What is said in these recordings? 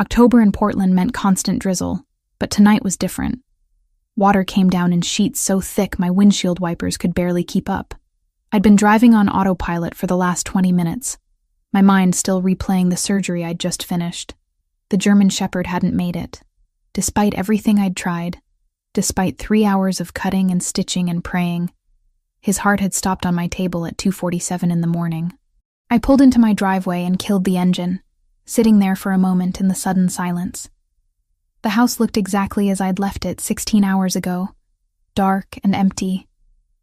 October in Portland meant constant drizzle, but tonight was different. Water came down in sheets so thick my windshield wipers could barely keep up. I'd been driving on autopilot for the last 20 minutes, my mind still replaying the surgery I'd just finished. The German Shepherd hadn't made it. Despite everything I'd tried, despite 3 hours of cutting and stitching and praying, his heart had stopped on my table at 2:47 in the morning. I pulled into my driveway and killed the engine, sitting there for a moment in the sudden silence. The house looked exactly as I'd left it 16 hours ago, dark and empty,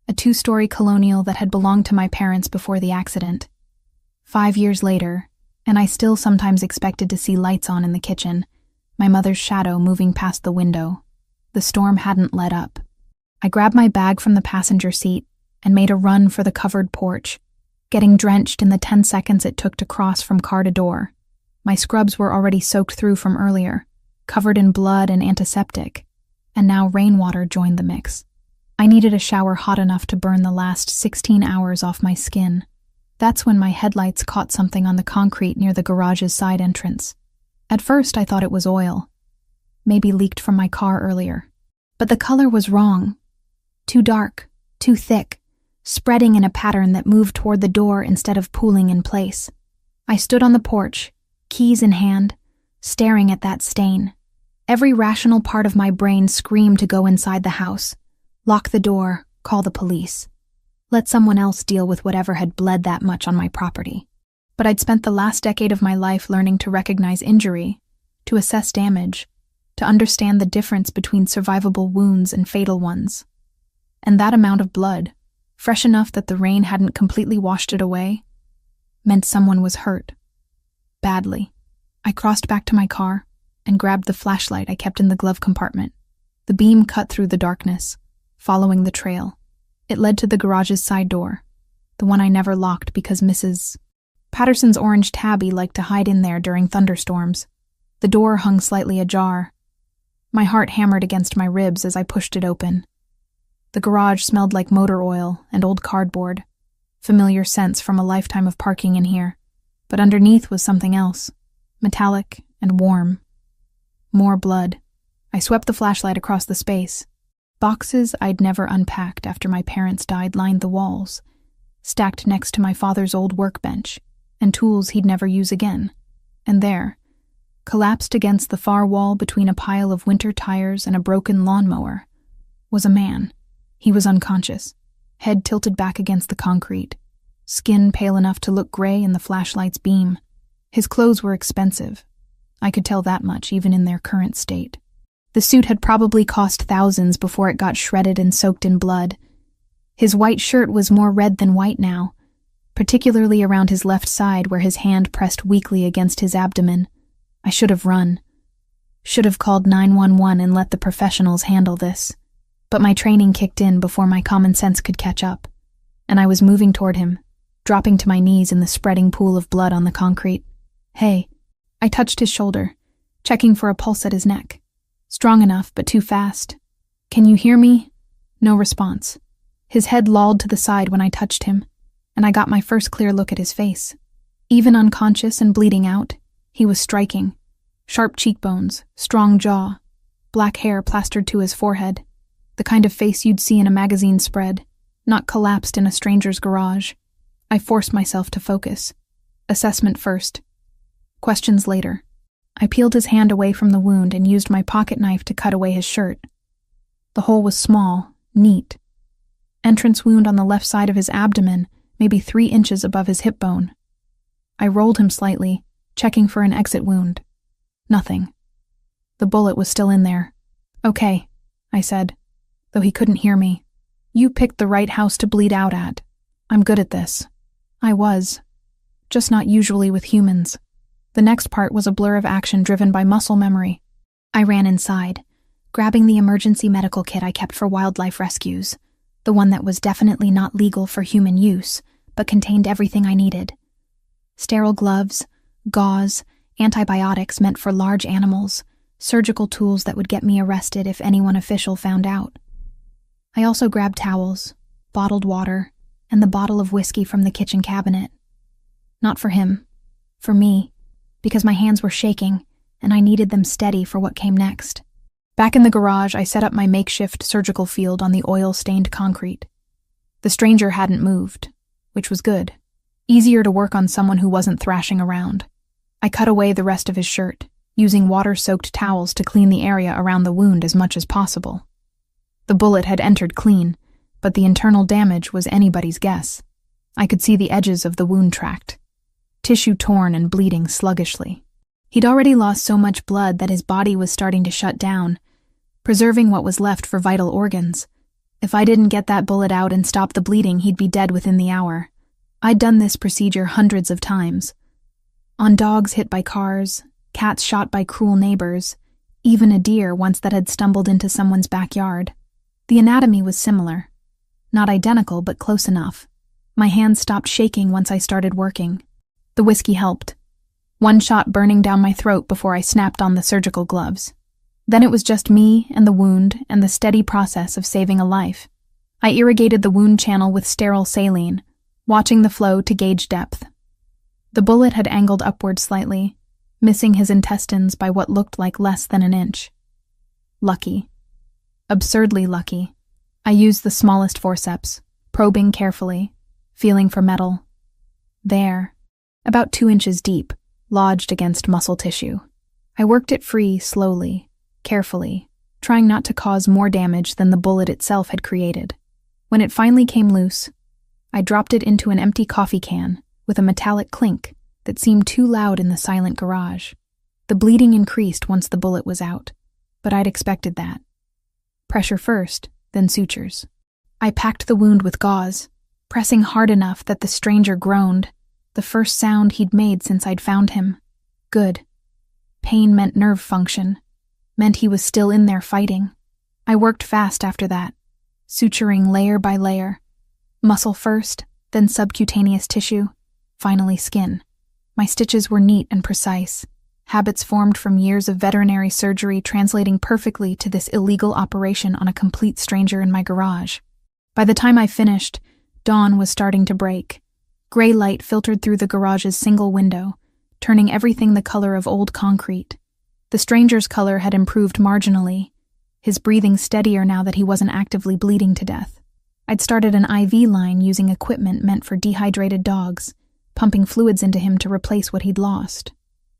a 2-story colonial that had belonged to my parents before the accident. 5 years later, and I still sometimes expected to see lights on in the kitchen, my mother's shadow moving past the window. The storm hadn't let up. I grabbed my bag from the passenger seat and made a run for the covered porch, getting drenched in the 10 seconds it took to cross from car to door. My scrubs were already soaked through from earlier, covered in blood and antiseptic, and now rainwater joined the mix. I needed a shower hot enough to burn the last 16 hours off my skin. That's when my headlights caught something on the concrete near the garage's side entrance. At first I thought it was oil, maybe leaked from my car earlier. But the color was wrong. Too dark, too thick, spreading in a pattern that moved toward the door instead of pooling in place. I stood on the porch, keys in hand, staring at that stain. Every rational part of my brain screamed to go inside the house, lock the door, call the police. Let someone else deal with whatever had bled that much on my property. But I'd spent the last decade of my life learning to recognize injury, to assess damage, to understand the difference between survivable wounds and fatal ones. And that amount of blood, fresh enough that the rain hadn't completely washed it away, meant someone was hurt. Badly. I crossed back to my car and grabbed the flashlight I kept in the glove compartment. The beam cut through the darkness, following the trail. It led to the garage's side door, the one I never locked because Mrs. Patterson's orange tabby liked to hide in there during thunderstorms. The door hung slightly ajar. My heart hammered against my ribs as I pushed it open. The garage smelled like motor oil and old cardboard, familiar scents from a lifetime of parking in here. But underneath was something else, metallic and warm. More blood. I swept the flashlight across the space. Boxes I'd never unpacked after my parents died lined the walls, stacked next to my father's old workbench, and tools he'd never use again. And there, collapsed against the far wall between a pile of winter tires and a broken lawnmower, was a man. He was unconscious, head tilted back against the concrete, skin pale enough to look gray in the flashlight's beam. His clothes were expensive. I could tell that much even in their current state. The suit had probably cost thousands before it got shredded and soaked in blood. His white shirt was more red than white now, particularly around his left side where his hand pressed weakly against his abdomen. I should have run. Should have called 911 and let the professionals handle this. But my training kicked in before my common sense could catch up, and I was moving toward him, dropping to my knees in the spreading pool of blood on the concrete. Hey. I touched his shoulder, checking for a pulse at his neck. Strong enough, but too fast. Can you hear me? No response. His head lolled to the side when I touched him, and I got my first clear look at his face. Even unconscious and bleeding out, he was striking. Sharp cheekbones, strong jaw, black hair plastered to his forehead. The kind of face you'd see in a magazine spread, not collapsed in a stranger's garage. I forced myself to focus. Assessment first. Questions later. I peeled his hand away from the wound and used my pocket knife to cut away his shirt. The hole was small, neat. Entrance wound on the left side of his abdomen, maybe 3 inches above his hip bone. I rolled him slightly, checking for an exit wound. Nothing. The bullet was still in there. Okay, I said, though he couldn't hear me. You picked the right house to bleed out at. I'm good at this. I was. Just not usually with humans. The next part was a blur of action driven by muscle memory. I ran inside, grabbing the emergency medical kit I kept for wildlife rescues, the one that was definitely not legal for human use, but contained everything I needed. Sterile gloves, gauze, antibiotics meant for large animals, surgical tools that would get me arrested if anyone official found out. I also grabbed towels, bottled water, and the bottle of whiskey from the kitchen cabinet. Not for him. For me. Because my hands were shaking, and I needed them steady for what came next. Back in the garage, I set up my makeshift surgical field on the oil-stained concrete. The stranger hadn't moved, which was good. Easier to work on someone who wasn't thrashing around. I cut away the rest of his shirt, using water-soaked towels to clean the area around the wound as much as possible. The bullet had entered clean, but the internal damage was anybody's guess. I could see the edges of the wound tract, tissue torn and bleeding sluggishly. He'd already lost so much blood that his body was starting to shut down, preserving what was left for vital organs. If I didn't get that bullet out and stop the bleeding, he'd be dead within the hour. I'd done this procedure hundreds of times. On dogs hit by cars, cats shot by cruel neighbors, even a deer once that had stumbled into someone's backyard. The anatomy was similar. Not identical, but close enough. My hands stopped shaking once I started working. The whiskey helped. One shot burning down my throat before I snapped on the surgical gloves. Then it was just me and the wound and the steady process of saving a life. I irrigated the wound channel with sterile saline, watching the flow to gauge depth. The bullet had angled upward slightly, missing his intestines by what looked like less than an inch. Lucky. Absurdly lucky. I used the smallest forceps, probing carefully, feeling for metal. There, about 2 inches deep, lodged against muscle tissue. I worked it free slowly, carefully, trying not to cause more damage than the bullet itself had created. When it finally came loose, I dropped it into an empty coffee can with a metallic clink that seemed too loud in the silent garage. The bleeding increased once the bullet was out, but I'd expected that. Pressure first, then sutures. I packed the wound with gauze, pressing hard enough that the stranger groaned, the first sound he'd made since I'd found him. Good. Pain meant nerve function, meant he was still in there fighting. I worked fast after that, suturing layer by layer. Muscle first, then subcutaneous tissue, finally skin. My stitches were neat and precise, habits formed from years of veterinary surgery translating perfectly to this illegal operation on a complete stranger in my garage. By the time I finished, dawn was starting to break. Gray light filtered through the garage's single window, turning everything the color of old concrete. The stranger's color had improved marginally, his breathing steadier now that he wasn't actively bleeding to death. I'd started an IV line using equipment meant for dehydrated dogs, pumping fluids into him to replace what he'd lost.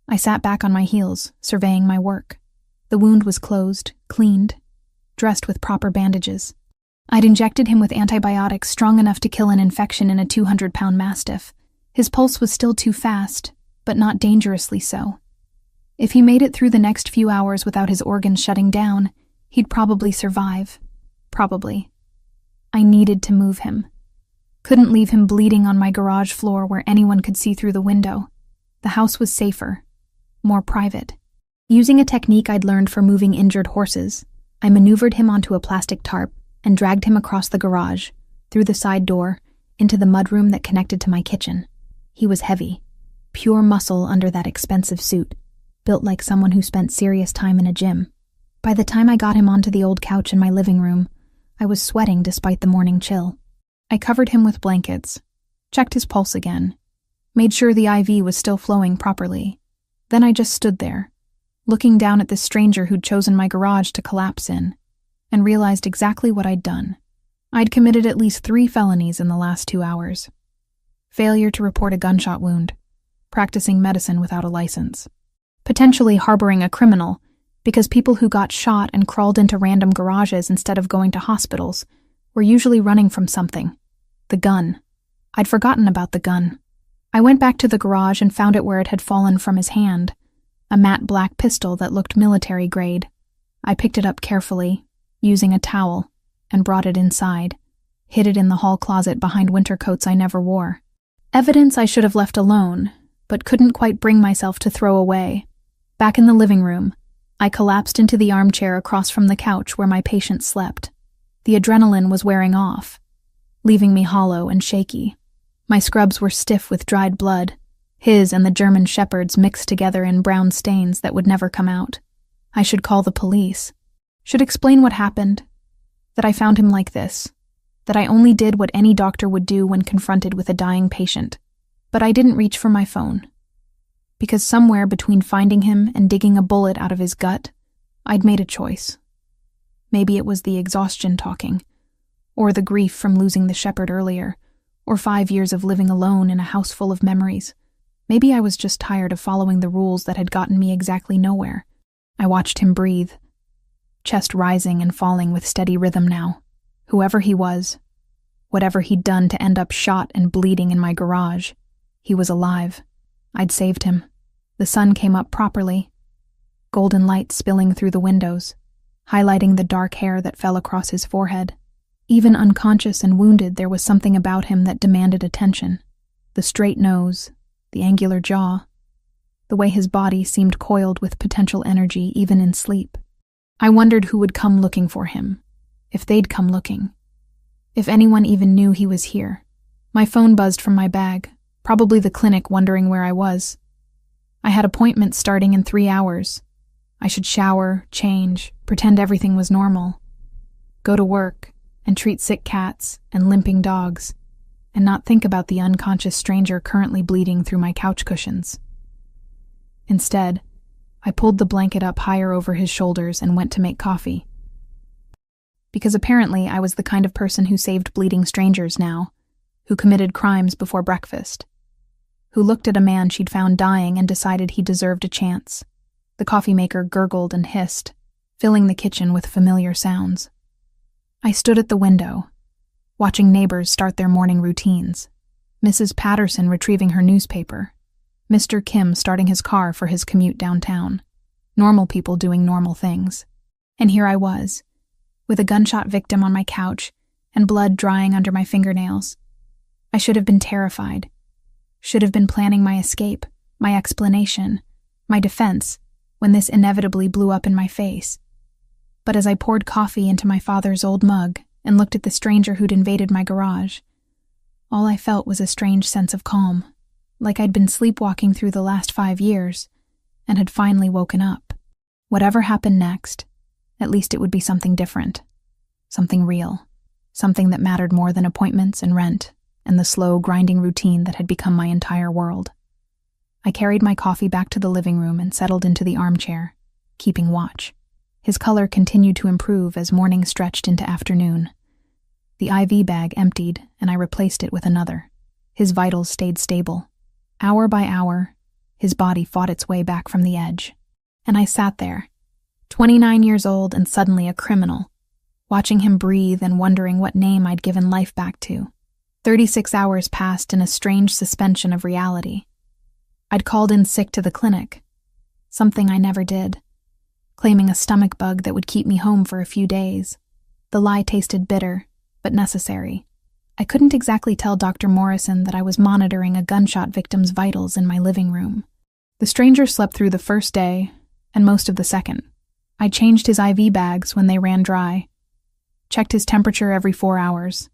I sat back on my heels, surveying my work. The wound was closed, cleaned, dressed with proper bandages. I'd injected him with antibiotics strong enough to kill an infection in a 200-pound mastiff. His pulse was still too fast, but not dangerously so. If he made it through the next few hours without his organs shutting down, he'd probably survive. Probably. I needed to move him. Couldn't leave him bleeding on my garage floor where anyone could see through the window. The house was safer, more private. Using a technique I'd learned for moving injured horses, I maneuvered him onto a plastic tarp and dragged him across the garage, through the side door, into the mudroom that connected to my kitchen. He was heavy, pure muscle under that expensive suit, built like someone who spent serious time in a gym. By the time I got him onto the old couch in my living room, I was sweating despite the morning chill. I covered him with blankets, checked his pulse again, made sure the IV was still flowing properly. Then I just stood there, looking down at this stranger who'd chosen my garage to collapse in, and realized exactly what I'd done. I'd committed at least 3 felonies in the last 2 hours. Failure to report a gunshot wound, practicing medicine without a license, potentially harboring a criminal because people who got shot and crawled into random garages instead of going to hospitals were usually running from something. The gun. I'd forgotten about the gun. I went back to the garage and found it where it had fallen from his hand, a matte black pistol that looked military grade. I picked it up carefully, using a towel, and brought it inside, hid it in the hall closet behind winter coats I never wore. Evidence I should have left alone, but couldn't quite bring myself to throw away. Back in the living room, I collapsed into the armchair across from the couch where my patient slept. The adrenaline was wearing off, leaving me hollow and shaky. My scrubs were stiff with dried blood, his and the German shepherd's mixed together in brown stains that would never come out. I should call the police. Should explain what happened, that I found him like this, that I only did what any doctor would do when confronted with a dying patient. But I didn't reach for my phone. Because somewhere between finding him and digging a bullet out of his gut, I'd made a choice. Maybe it was the exhaustion talking, or the grief from losing the shepherd earlier, or 5 years of living alone in a house full of memories. Maybe I was just tired of following the rules that had gotten me exactly nowhere. I watched him breathe, chest rising and falling with steady rhythm now. Whoever he was, whatever he'd done to end up shot and bleeding in my garage, he was alive. I'd saved him. The sun came up properly, golden light spilling through the windows, highlighting the dark hair that fell across his forehead. Even unconscious and wounded, there was something about him that demanded attention. The straight nose, the angular jaw, the way his body seemed coiled with potential energy even in sleep. I wondered who would come looking for him, if they'd come looking, if anyone even knew he was here. My phone buzzed from my bag, probably the clinic wondering where I was. I had appointments starting in 3 hours. I should shower, change, pretend everything was normal, go to work, and treat sick cats and limping dogs, and not think about the unconscious stranger currently bleeding through my couch cushions. Instead, I pulled the blanket up higher over his shoulders and went to make coffee. Because apparently I was the kind of person who saved bleeding strangers now, who committed crimes before breakfast, who looked at a man she'd found dying and decided he deserved a chance. The coffee maker gurgled and hissed, filling the kitchen with familiar sounds. I stood at the window, watching neighbors start their morning routines. Mrs. Patterson retrieving her newspaper, Mr. Kim starting his car for his commute downtown. Normal people doing normal things. And here I was, with a gunshot victim on my couch and blood drying under my fingernails. I should have been terrified. Should have been planning my escape, my explanation, my defense, when this inevitably blew up in my face. But as I poured coffee into my father's old mug and looked at the stranger who'd invaded my garage, all I felt was a strange sense of calm, like I'd been sleepwalking through the last 5 years and had finally woken up. Whatever happened next, at least it would be something different, something real, something that mattered more than appointments and rent and the slow, grinding routine that had become my entire world. I carried my coffee back to the living room and settled into the armchair, keeping watch. His color continued to improve as morning stretched into afternoon. The IV bag emptied, and I replaced it with another. His vitals stayed stable. Hour by hour, his body fought its way back from the edge. And I sat there, 29 years old and suddenly a criminal, watching him breathe and wondering what name I'd given life back to. 36 hours passed in a strange suspension of reality. I'd called in sick to the clinic, something I never did, claiming a stomach bug that would keep me home for a few days. The lie tasted bitter, but necessary. I couldn't exactly tell Dr. Morrison that I was monitoring a gunshot victim's vitals in my living room. The stranger slept through the first day and most of the second. I changed his IV bags when they ran dry, checked his temperature every 4 hours,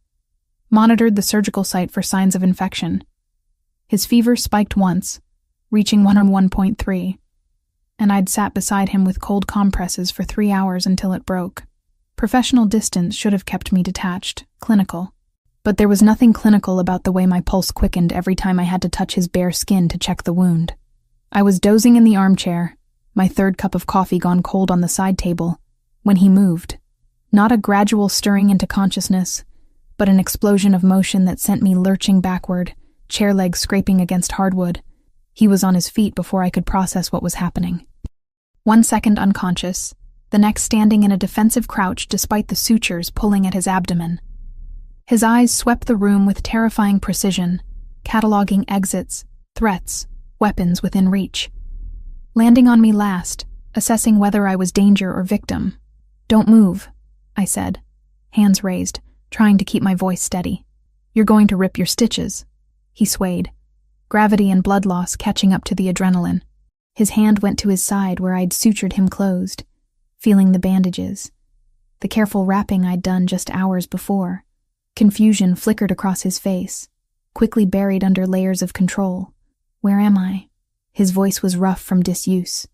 monitored the surgical site for signs of infection. His fever spiked once, reaching 101.3, and I'd sat beside him with cold compresses for 3 hours until it broke. Professional distance should have kept me detached, clinical. But there was nothing clinical about the way my pulse quickened every time I had to touch his bare skin to check the wound. I was dozing in the armchair, my third cup of coffee gone cold on the side table, when he moved. Not a gradual stirring into consciousness, but an explosion of motion that sent me lurching backward, chair legs scraping against hardwood. He was on his feet before I could process what was happening. 1 second unconscious, the next standing in a defensive crouch despite the sutures pulling at his abdomen. His eyes swept the room with terrifying precision, cataloging exits, threats, weapons within reach. Landing on me last, assessing whether I was danger or victim. "Don't move," I said, hands raised, trying to keep my voice steady. "You're going to rip your stitches." He swayed, gravity and blood loss catching up to the adrenaline. His hand went to his side where I'd sutured him closed, feeling the bandages, the careful wrapping I'd done just hours before. Confusion flickered across his face, quickly buried under layers of control. "Where am I?" His voice was rough from disuse,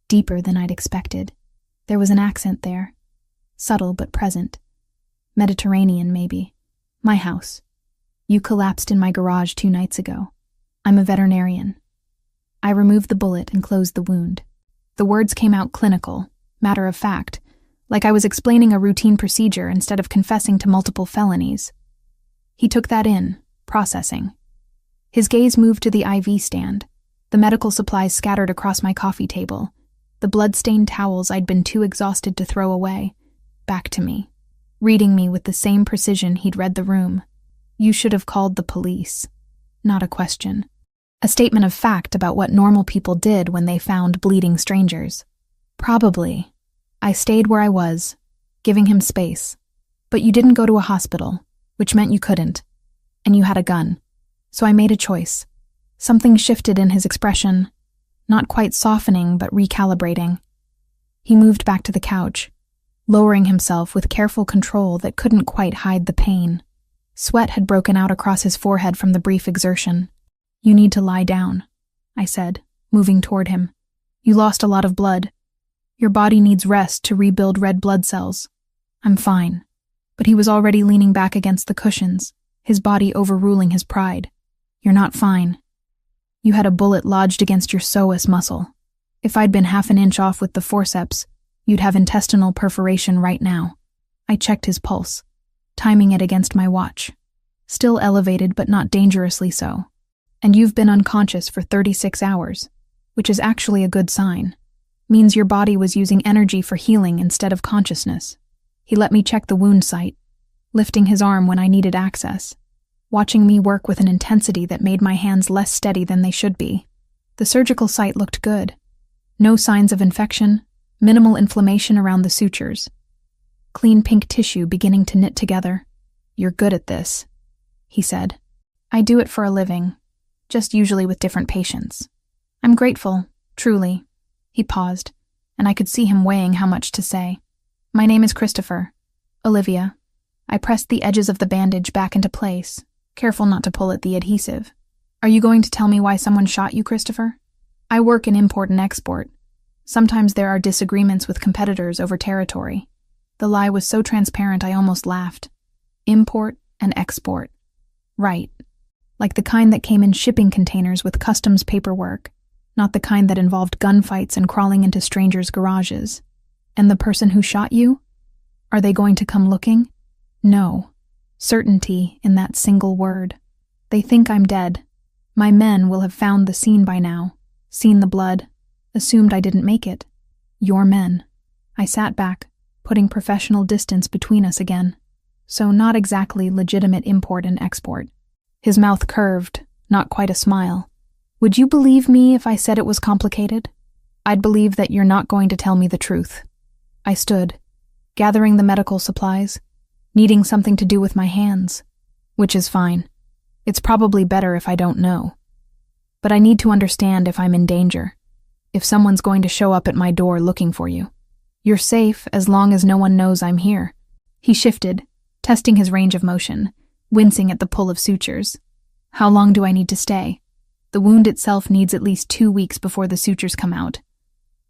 deeper than I'd expected. There was an accent there, subtle but present. Mediterranean, maybe. "My house. You collapsed in my garage 2 nights ago. I'm a veterinarian." I removed the bullet and closed the wound. The words came out clinical, matter of fact, like I was explaining a routine procedure instead of confessing to multiple felonies. He took that in, processing. His gaze moved to the IV stand, the medical supplies scattered across my coffee table, the blood-stained towels I'd been too exhausted to throw away, back to me, reading me with the same precision he'd read the room. You should have called the police. Not a question. A statement of fact about what normal people did when they found bleeding strangers. Probably. I stayed where I was, giving him space. But you didn't go to a hospital, which meant you couldn't. And you had a gun. So I made a choice. Something shifted in his expression, not quite softening but recalibrating. He moved back to the couch, lowering himself with careful control that couldn't quite hide the pain. Sweat had broken out across his forehead from the brief exertion. You need to lie down, I said, moving toward him. You lost a lot of blood. Your body needs rest to rebuild red blood cells. I'm fine. But he was already leaning back against the cushions, his body overruling his pride. You're not fine. You had a bullet lodged against your psoas muscle. If I'd been half an inch off with the forceps, you'd have intestinal perforation right now. I checked his pulse, timing it against my watch. Still elevated but not dangerously so. And you've been unconscious for 36 hours, which is actually a good sign. Means your body was using energy for healing instead of consciousness. He let me check the wound site, lifting his arm when I needed access, watching me work with an intensity that made my hands less steady than they should be. The surgical site looked good. No signs of infection, minimal inflammation around the sutures. Clean pink tissue beginning to knit together. You're good at this, he said. I do it for a living, just usually with different patients. I'm grateful, truly. He paused, and I could see him weighing how much to say. My name is Christopher. Olivia. I pressed the edges of the bandage back into place, careful not to pull at the adhesive. Are you going to tell me why someone shot you, Christopher? I work in import and export. Sometimes there are disagreements with competitors over territory. The lie was so transparent I almost laughed. Import and export. Right. Like the kind that came in shipping containers with customs paperwork, not the kind that involved gunfights and crawling into strangers' garages. And the person who shot you? Are they going to come looking? No. Certainty in that single word. They think I'm dead. My men will have found the scene by now, seen the blood, assumed I didn't make it. Your men. I sat back, putting professional distance between us again. So not exactly legitimate import and export. His mouth curved, not quite a smile. Would you believe me if I said it was complicated? I'd believe that you're not going to tell me the truth. I stood, gathering the medical supplies, needing something to do with my hands, which is fine. It's probably better if I don't know. But I need to understand if I'm in danger, if someone's going to show up at my door looking for you. You're safe as long as no one knows I'm here. He shifted, testing his range of motion, wincing at the pull of sutures. How long do I need to stay? The wound itself needs at least 2 weeks before the sutures come out.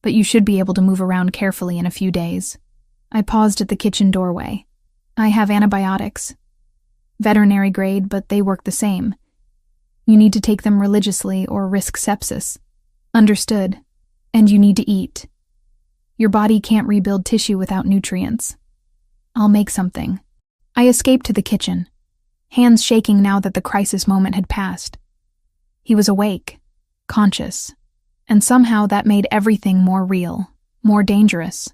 But you should be able to move around carefully in a few days. I paused at the kitchen doorway. I have antibiotics. Veterinary grade, but they work the same. You need to take them religiously or risk sepsis. Understood. And you need to eat. Your body can't rebuild tissue without nutrients. I'll make something. I escaped to the kitchen, hands shaking now that the crisis moment had passed. He was awake, conscious, and somehow that made everything more real, more dangerous.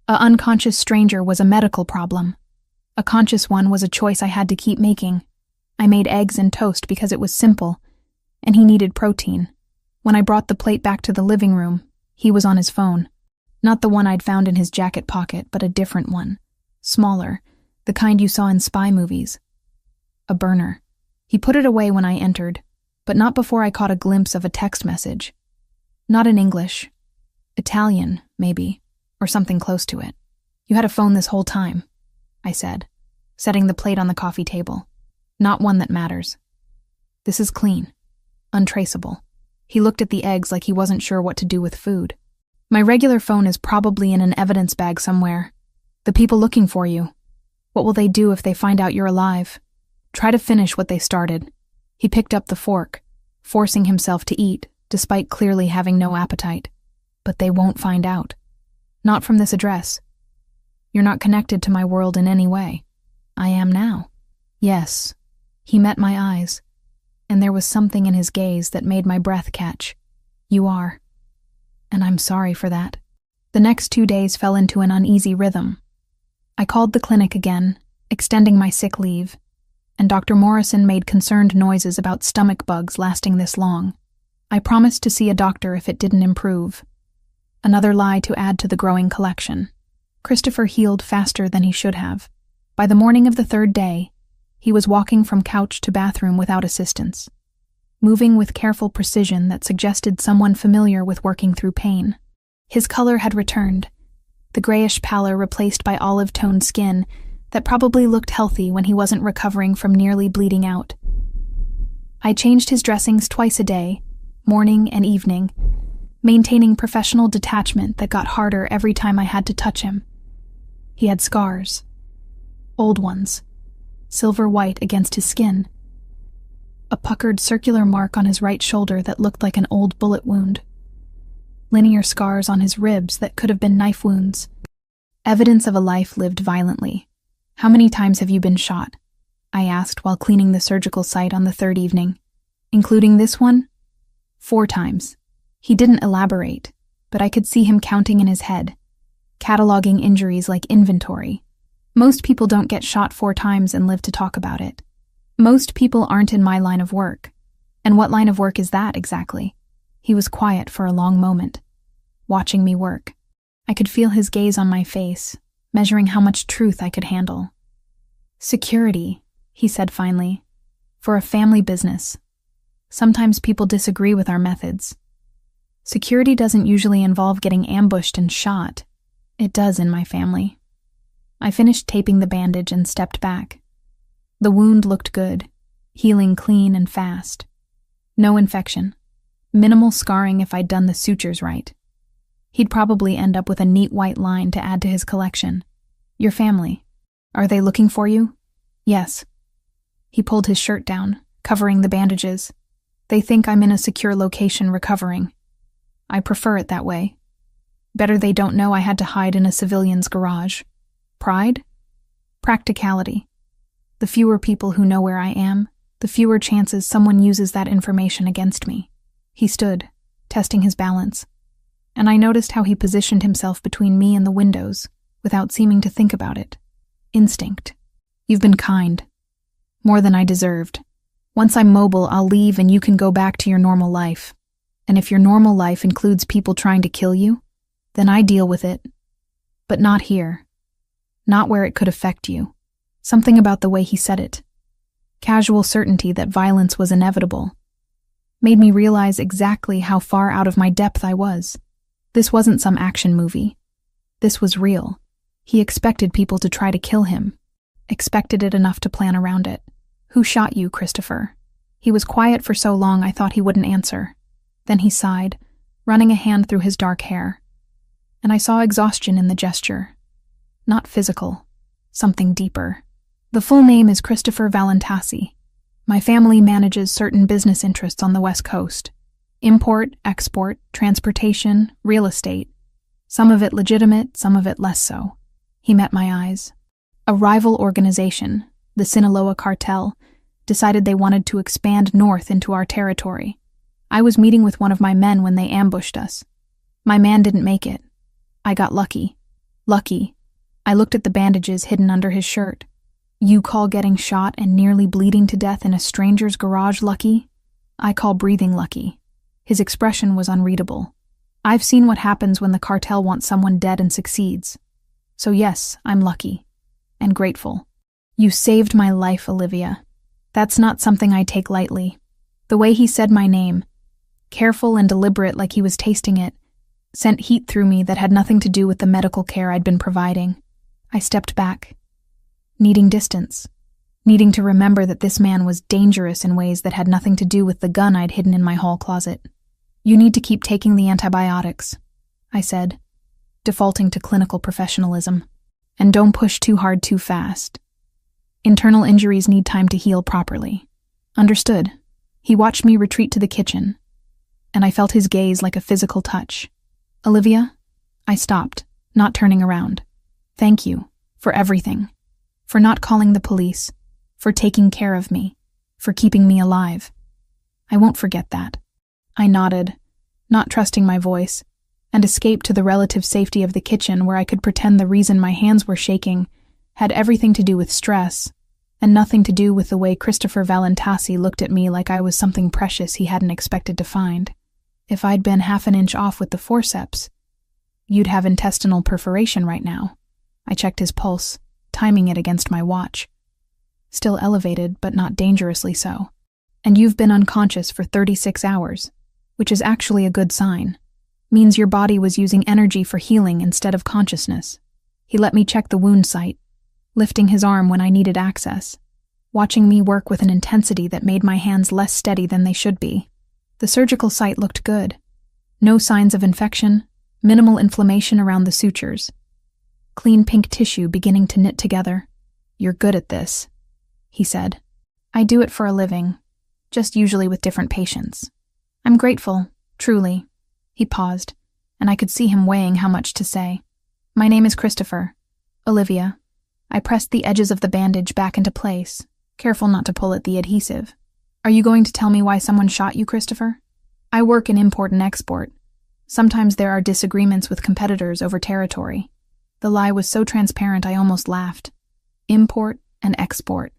A unconscious stranger was a medical problem. A conscious one was a choice I had to keep making. I made eggs and toast because it was simple, and he needed protein. When I brought the plate back to the living room, he was on his phone. Not the one I'd found in his jacket pocket, but a different one. Smaller, the kind you saw in spy movies. A burner. He put it away when I entered, but not before I caught a glimpse of a text message. Not in English. Italian, maybe, or something close to it. You had a phone this whole time, I said, setting the plate on the coffee table. Not one that matters. This is clean. Untraceable. He looked at the eggs like he wasn't sure what to do with food. My regular phone is probably in an evidence bag somewhere. The people looking for you. What will they do if they find out you're alive? Try to finish what they started. He picked up the fork, forcing himself to eat, despite clearly having no appetite. But they won't find out. Not from this address. You're not connected to my world in any way. I am now. Yes. He met my eyes, and there was something in his gaze that made my breath catch. You are. And I'm sorry for that. The next 2 days fell into an uneasy rhythm. I called the clinic again, extending my sick leave, and Dr. Morrison made concerned noises about stomach bugs lasting this long. I promised to see a doctor if it didn't improve. Another lie to add to the growing collection. Christopher healed faster than he should have. By the morning of the 3rd day, he was walking from couch to bathroom without assistance, moving with careful precision that suggested someone familiar with working through pain. His color had returned, the grayish pallor replaced by olive-toned skin that probably looked healthy when he wasn't recovering from nearly bleeding out. I changed his dressings twice a day, morning and evening, maintaining professional detachment that got harder every time I had to touch him. He had scars. Old ones, silver white against his skin. A puckered circular mark on his right shoulder that looked like an old bullet wound. Linear scars on his ribs that could have been knife wounds. Evidence of a life lived violently. How many times have you been shot? I asked while cleaning the surgical site on the 3rd evening. Including this one? 4 times. He didn't elaborate, but I could see him counting in his head, cataloging injuries like inventory. Most people don't get shot 4 times and live to talk about it. Most people aren't in my line of work. And what line of work is that exactly? He was quiet for a long moment, watching me work. I could feel his gaze on my face, measuring how much truth I could handle. Security, he said finally, for a family business. Sometimes people disagree with our methods. Security doesn't usually involve getting ambushed and shot. It does in my family. I finished taping the bandage and stepped back. The wound looked good, healing clean and fast. No infection. Minimal scarring if I'd done the sutures right. He'd probably end up with a neat white line to add to his collection. Your family. Are they looking for you? Yes. He pulled his shirt down, covering the bandages. They think I'm in a secure location recovering. I prefer it that way. Better they don't know I had to hide in a civilian's garage. Pride? Practicality. The fewer people who know where I am, the fewer chances someone uses that information against me. He stood, testing his balance, and I noticed how he positioned himself between me and the windows, without seeming to think about it. Instinct. You've been kind. More than I deserved. Once I'm mobile, I'll leave and you can go back to your normal life. And if your normal life includes people trying to kill you, then I deal with it. But not here. Not where it could affect you. Something about the way he said it. Casual certainty that violence was inevitable. Made me realize exactly how far out of my depth I was. This wasn't some action movie. This was real. He expected people to try to kill him. Expected it enough to plan around it. Who shot you, Christopher? He was quiet for so long I thought he wouldn't answer. Then he sighed, running a hand through his dark hair. And I saw exhaustion in the gesture. Not physical. Something deeper. The full name is Christopher Valentasi. My family manages certain business interests on the West Coast. Import, export, transportation, real estate. Some of it legitimate, some of it less so. He met my eyes. A rival organization, the Sinaloa cartel, decided they wanted to expand north into our territory. I was meeting with one of my men when they ambushed us. My man didn't make it. I got lucky. Lucky. I looked at the bandages hidden under his shirt. You call getting shot and nearly bleeding to death in a stranger's garage lucky? I call breathing lucky. His expression was unreadable. I've seen what happens when the cartel wants someone dead and succeeds. So yes, I'm lucky. And grateful. You saved my life, Olivia. That's not something I take lightly. The way he said my name, careful and deliberate like he was tasting it, sent heat through me that had nothing to do with the medical care I'd been providing. I stepped back. Needing distance. Needing to remember that this man was dangerous in ways that had nothing to do with the gun I'd hidden in my hall closet. You need to keep taking the antibiotics, I said, defaulting to clinical professionalism. And don't push too hard too fast. Internal injuries need time to heal properly. Understood. He watched me retreat to the kitchen. and I felt his gaze like a physical touch. "Olivia?" I stopped, not turning around. "Thank you for everything. For not calling the police. For taking care of me. For keeping me alive. I won't forget that." I nodded, not trusting my voice, and escaped to the relative safety of the kitchen where I could pretend the reason my hands were shaking had everything to do with stress, and nothing to do with the way Christopher Valentasi looked at me like I was something precious he hadn't expected to find. If I'd been half an inch off with the forceps, "You'd have intestinal perforation right now." I checked his pulse, timing it against my watch. "Still elevated, but not dangerously so. And you've been unconscious for 36 hours, which is actually a good sign. Means your body was using energy for healing instead of consciousness." He let me check the wound site, lifting his arm when I needed access, watching me work with an intensity that made my hands less steady than they should be. The surgical site looked good. No signs of infection, minimal inflammation around the sutures. Clean pink tissue beginning to knit together. "You're good at this," he said. "I do it for a living, just usually with different patients. I'm grateful, truly." He paused, and I could see him weighing how much to say. "My name is Christopher. Olivia." I pressed the edges of the bandage back into place, careful not to pull at the adhesive. "Are you going to tell me why someone shot you, Christopher?" "I work in import and export. Sometimes there are disagreements with competitors over territory." The lie was so transparent I almost laughed. Import and export.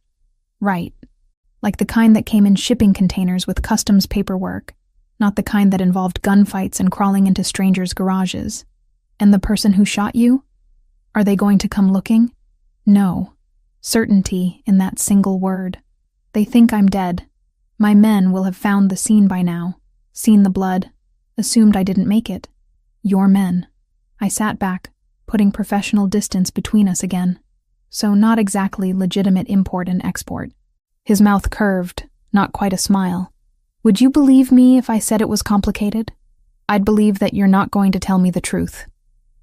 Right. Like the kind that came in shipping containers with customs paperwork, not the kind that involved gunfights and crawling into strangers' garages. "And the person who shot you? Are they going to come looking?" No. Certainty in that single word. "They think I'm dead. My men will have found the scene by now, seen the blood, assumed I didn't make it." "Your men." I sat back, putting professional distance between us again. "So not exactly legitimate import and export." His mouth curved, not quite a smile. "Would you believe me if I said it was complicated?" "I'd believe that you're not going to tell me the truth."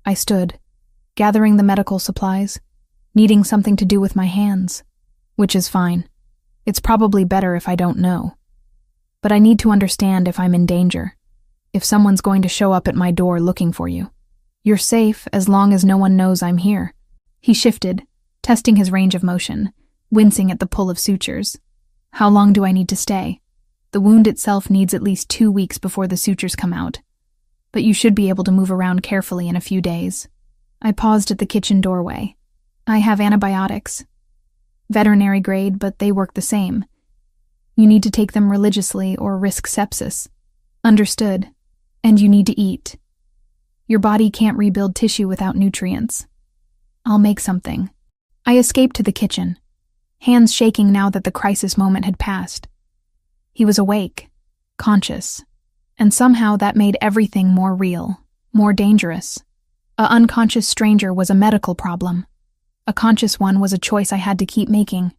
I stood, gathering the medical supplies, needing something to do with my hands. "Which is fine. It's probably better if I don't know. But I need to understand if I'm in danger, if someone's going to show up at my door looking for you. You're safe as long as no one knows I'm here." He shifted, testing his range of motion, wincing at the pull of sutures. "How long do I need to stay? The wound itself needs at least 2 weeks before the sutures come out. But you should be able to move around carefully in a few days." I paused at the kitchen doorway. "I have antibiotics. Veterinary grade, but they work the same. You need to take them religiously or risk sepsis." "Understood. And you need to eat. Your body can't rebuild tissue without nutrients." "I'll make something." I escaped to the kitchen, hands shaking now that the crisis moment had passed. He was awake, conscious, and somehow that made everything more real, more dangerous. A unconscious stranger was a medical problem. A conscious one was a choice I had to keep making.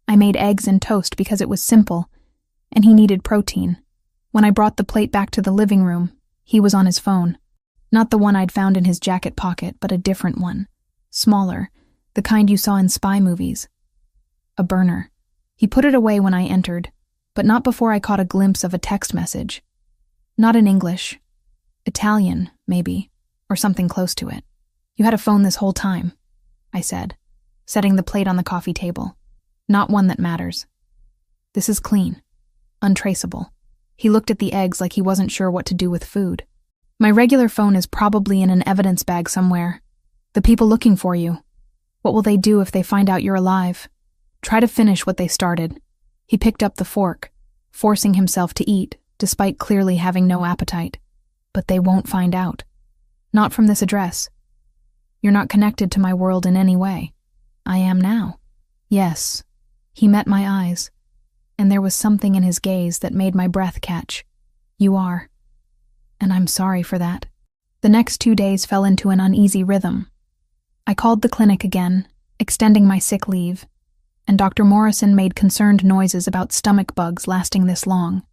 I made eggs and toast because it was simple, and he needed protein. When I brought the plate back to the living room, he was on his phone. Not the one I'd found in his jacket pocket, but a different one. Smaller, the kind you saw in spy movies. A burner. He put it away when I entered, but not before I caught a glimpse of a text message. Not in English. Italian, maybe, or something close to it. "You had a phone this whole time," I said, setting the plate on the coffee table. "Not one that matters. This is clean. Untraceable." He looked at the eggs like he wasn't sure what to do with food. "My regular phone is probably in an evidence bag somewhere. The people looking for you. What will they do if they find out you're alive? Try to finish what they started." He picked up the fork, forcing himself to eat, despite clearly having no appetite. "But they won't find out. Not from this address. You're not connected to my world in any way." "I am now." "Yes." He met my eyes, and there was something in his gaze that made my breath catch. "You are. And I'm sorry for that." The next 2 days fell into an uneasy rhythm. I called the clinic again, extending my sick leave, and Dr. Morrison made concerned noises about stomach bugs lasting this long.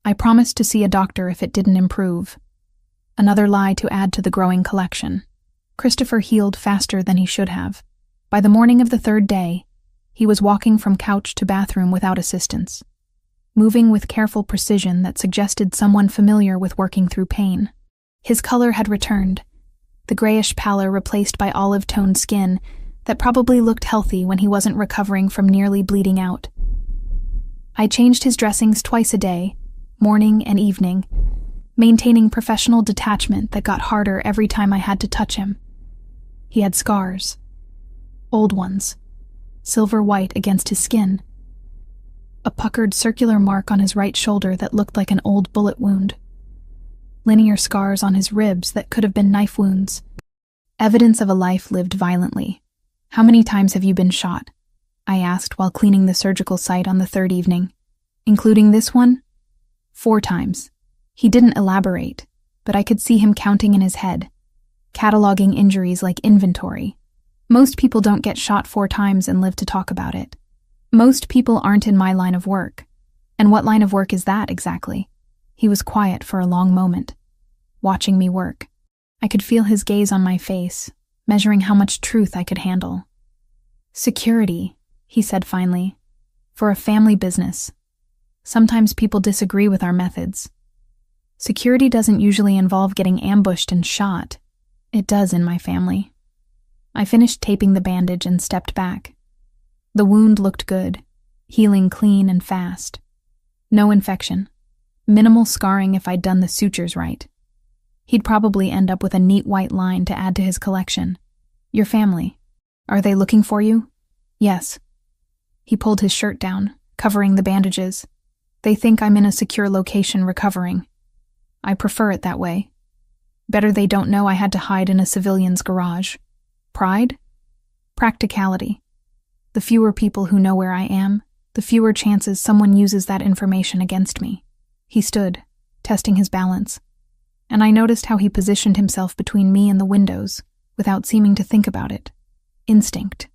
I promised to see a doctor if it didn't improve. Another lie to add to the growing collection. Christopher healed faster than he should have. By the morning of the 3rd day, he was walking from couch to bathroom without assistance. moving with careful precision that suggested someone familiar with working through pain. His color had returned, the grayish pallor replaced by olive-toned skin that probably looked healthy when he wasn't recovering from nearly bleeding out. I changed his dressings twice a day, morning and evening, maintaining professional detachment that got harder every time I had to touch him. He had scars. Old ones, silver-white against his skin. A puckered circular mark on his right shoulder that looked like an old bullet wound. Linear scars on his ribs that could have been knife wounds. Evidence of a life lived violently. "How many times have you been shot?" I asked while cleaning the surgical site on the third evening. "Including this one?" "4 times. He didn't elaborate, but I could see him counting in his head, cataloging injuries like inventory. Most people don't get shot 4 times and live to talk about it. Most people aren't in my line of work. And what line of work is that exactly?" He was quiet for a long moment, watching me work. I could feel his gaze on my face, measuring how much truth I could handle. "Security," he said finally, "for a family business. Sometimes people disagree with our methods. Security doesn't usually involve getting ambushed and shot. It does in my family." I finished taping the bandage and stepped back. The wound looked good, healing clean and fast. No infection. Minimal scarring if I'd done the sutures right. He'd probably end up with a neat white line to add to his collection. "Your family. Are they looking for you?" "Yes." He pulled his shirt down, covering the bandages. "They think I'm in a secure location recovering. I prefer it that way. Better they don't know I had to hide in a civilian's garage. Pride? Practicality. The fewer people who know where I am, the fewer chances someone uses that information against me." He stood, testing his balance, and I noticed how he positioned himself between me and the windows, without seeming to think about it. Instinct.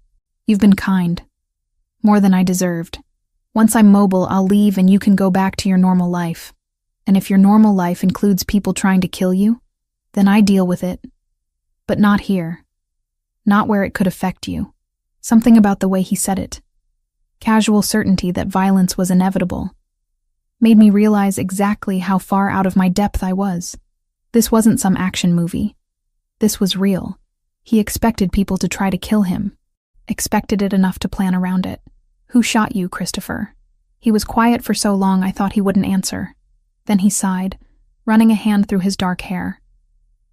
"You've been kind. More than I deserved. Once I'm mobile, I'll leave and you can go back to your normal life. And if your normal life includes people trying to kill you, then I deal with it. But not here. Not where it could affect you." Something about the way he said it, casual certainty that violence was inevitable, made me realize exactly how far out of my depth I was. This wasn't some action movie. This was real. He expected people to try to kill him. Expected it enough to plan around it. "Who shot you, Christopher?" He was quiet for so long I thought he wouldn't answer. Then he sighed, running a hand through his dark hair.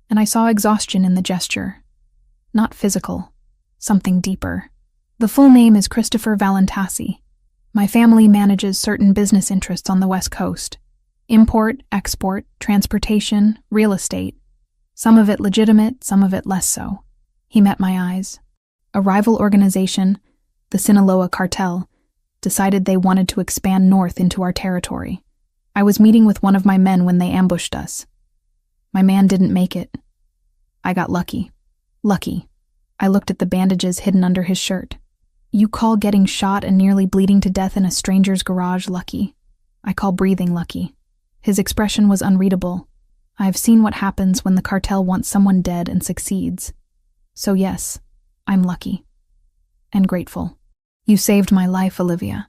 And I saw exhaustion in the gesture. Not physical. Something deeper. "The full name is Christopher Valentassi. My family manages certain business interests on the West Coast. Import, export, transportation, real estate. Some of it legitimate, some of it less so." He met my eyes. A rival organization, the Sinaloa Cartel, decided they wanted to expand north into our territory. I was meeting with one of my men when they ambushed us. My man didn't make it. I got lucky. Lucky. I looked at the bandages hidden under his shirt. "You call getting shot and nearly bleeding to death in a stranger's garage lucky. I call breathing lucky." His expression was unreadable. I've seen what happens when the cartel wants someone dead and succeeds. So yes, I'm lucky. And grateful. "You saved my life, Olivia.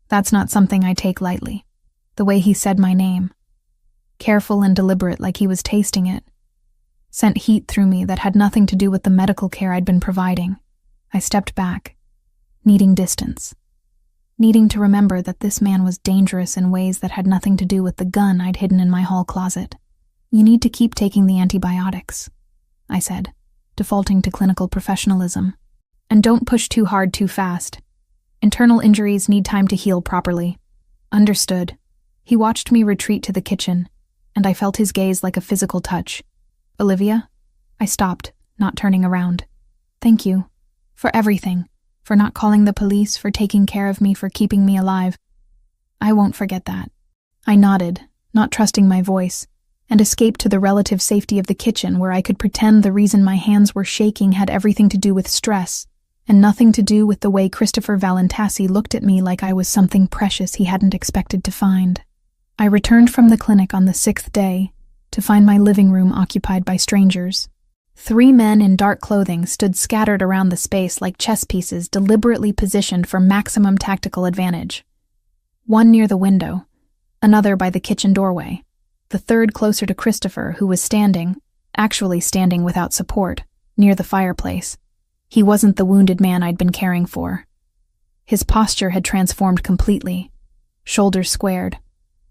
That's not something I take lightly." The way he said my name, careful and deliberate like he was tasting it, sent heat through me that had nothing to do with the medical care I'd been providing. I stepped back, needing distance, needing to remember that this man was dangerous in ways that had nothing to do with the gun I'd hidden in my hall closet. "You need to keep taking the antibiotics," I said, defaulting to clinical professionalism. "And don't push too hard too fast. Internal injuries need time to heal properly." "Understood." He watched me retreat to the kitchen, and I felt his gaze like a physical touch. "Olivia?" I stopped, not turning around. "Thank you. For everything. For not calling the police, for taking care of me, for keeping me alive. I won't forget that." I nodded, not trusting my voice, and escaped to the relative safety of the kitchen where I could pretend the reason my hands were shaking had everything to do with stress, and nothing to do with the way Christopher Valentassi looked at me like I was something precious he hadn't expected to find. I returned from the clinic on the 6th day, to find my living room occupied by strangers. 3 men in dark clothing stood scattered around the space like chess pieces deliberately positioned for maximum tactical advantage. One near the window, another by the kitchen doorway, the third closer to Christopher, who was actually standing without support, near the fireplace. He wasn't the wounded man I'd been caring for. His posture had transformed completely. Shoulders squared,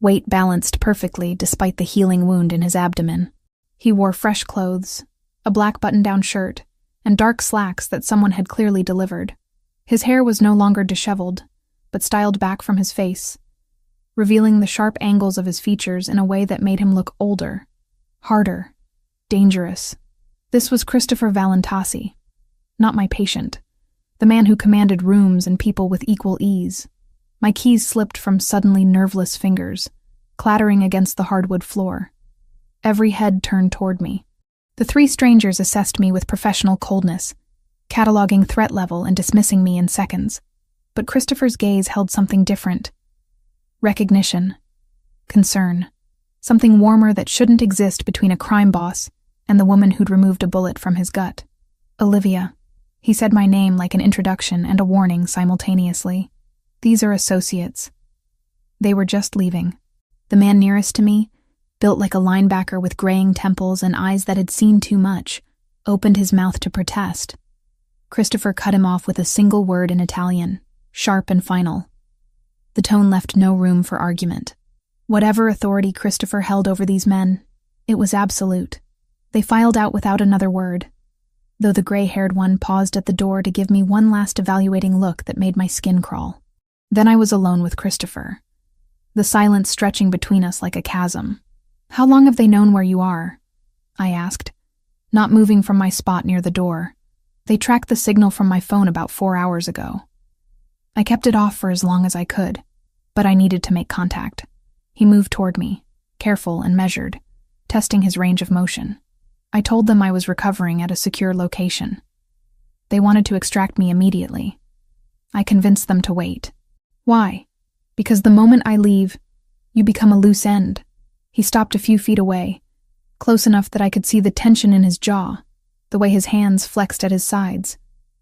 weight balanced perfectly despite the healing wound in his abdomen. He wore fresh clothes, a black button-down shirt, and dark slacks that someone had clearly delivered. His hair was no longer disheveled, but styled back from his face, revealing the sharp angles of his features in a way that made him look older, harder, dangerous. This was Christopher Valentasi, not my patient, the man who commanded rooms and people with equal ease. My keys slipped from suddenly nerveless fingers, clattering against the hardwood floor. Every head turned toward me. The three strangers assessed me with professional coldness, cataloging threat level and dismissing me in seconds. But Christopher's gaze held something different. Recognition. Concern. Something warmer that shouldn't exist between a crime boss and the woman who'd removed a bullet from his gut. Olivia. He said my name like an introduction and a warning simultaneously. These are associates. They were just leaving. The man nearest to me, built like a linebacker with graying temples and eyes that had seen too much, opened his mouth to protest. Christopher cut him off with a single word in Italian, sharp and final. The tone left no room for argument. Whatever authority Christopher held over these men, it was absolute. They filed out without another word, though the gray-haired one paused at the door to give me one last evaluating look that made my skin crawl. Then I was alone with Christopher, the silence stretching between us like a chasm. "How long have they known where you are?" I asked, not moving from my spot near the door. "They tracked the signal from my phone about 4 hours ago." I kept it off for as long as I could, but I needed to make contact. He moved toward me, careful and measured, testing his range of motion. I told them I was recovering at a secure location. They wanted to extract me immediately. I convinced them to wait. "Why?" "Because the moment I leave, you become a loose end." He stopped a few feet away, close enough that I could see the tension in his jaw, the way his hands flexed at his sides.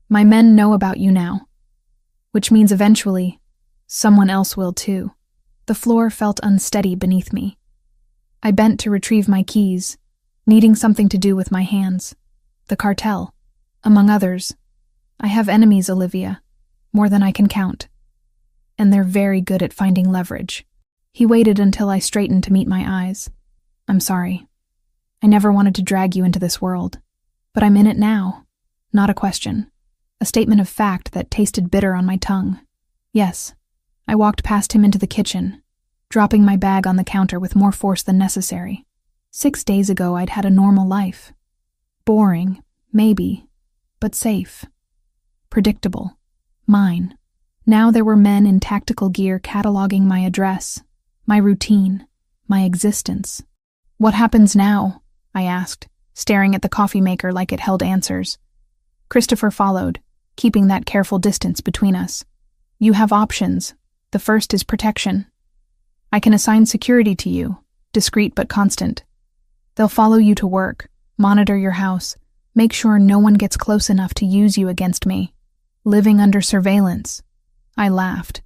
"My men know about you now, which means eventually, someone else will too." The floor felt unsteady beneath me. I bent to retrieve my keys, needing something to do with my hands. The cartel, among others. I have enemies, Olivia, more than I can count. And they're very good at finding leverage. He waited until I straightened to meet my eyes. "I'm sorry. I never wanted to drag you into this world. But I'm in it now. Not a question. A statement of fact that tasted bitter on my tongue. Yes." I walked past him into the kitchen, dropping my bag on the counter with more force than necessary. 6 days ago I'd had a normal life. Boring, maybe, but safe. Predictable. Mine. Now there were men in tactical gear cataloging my address, my routine, my existence. "What happens now?" I asked, staring at the coffee maker like it held answers. Christopher followed, keeping that careful distance between us. "You have options. The first is protection. I can assign security to you, discreet but constant. They'll follow you to work, monitor your house, make sure no one gets close enough to use you against me. Living under surveillance." I laughed,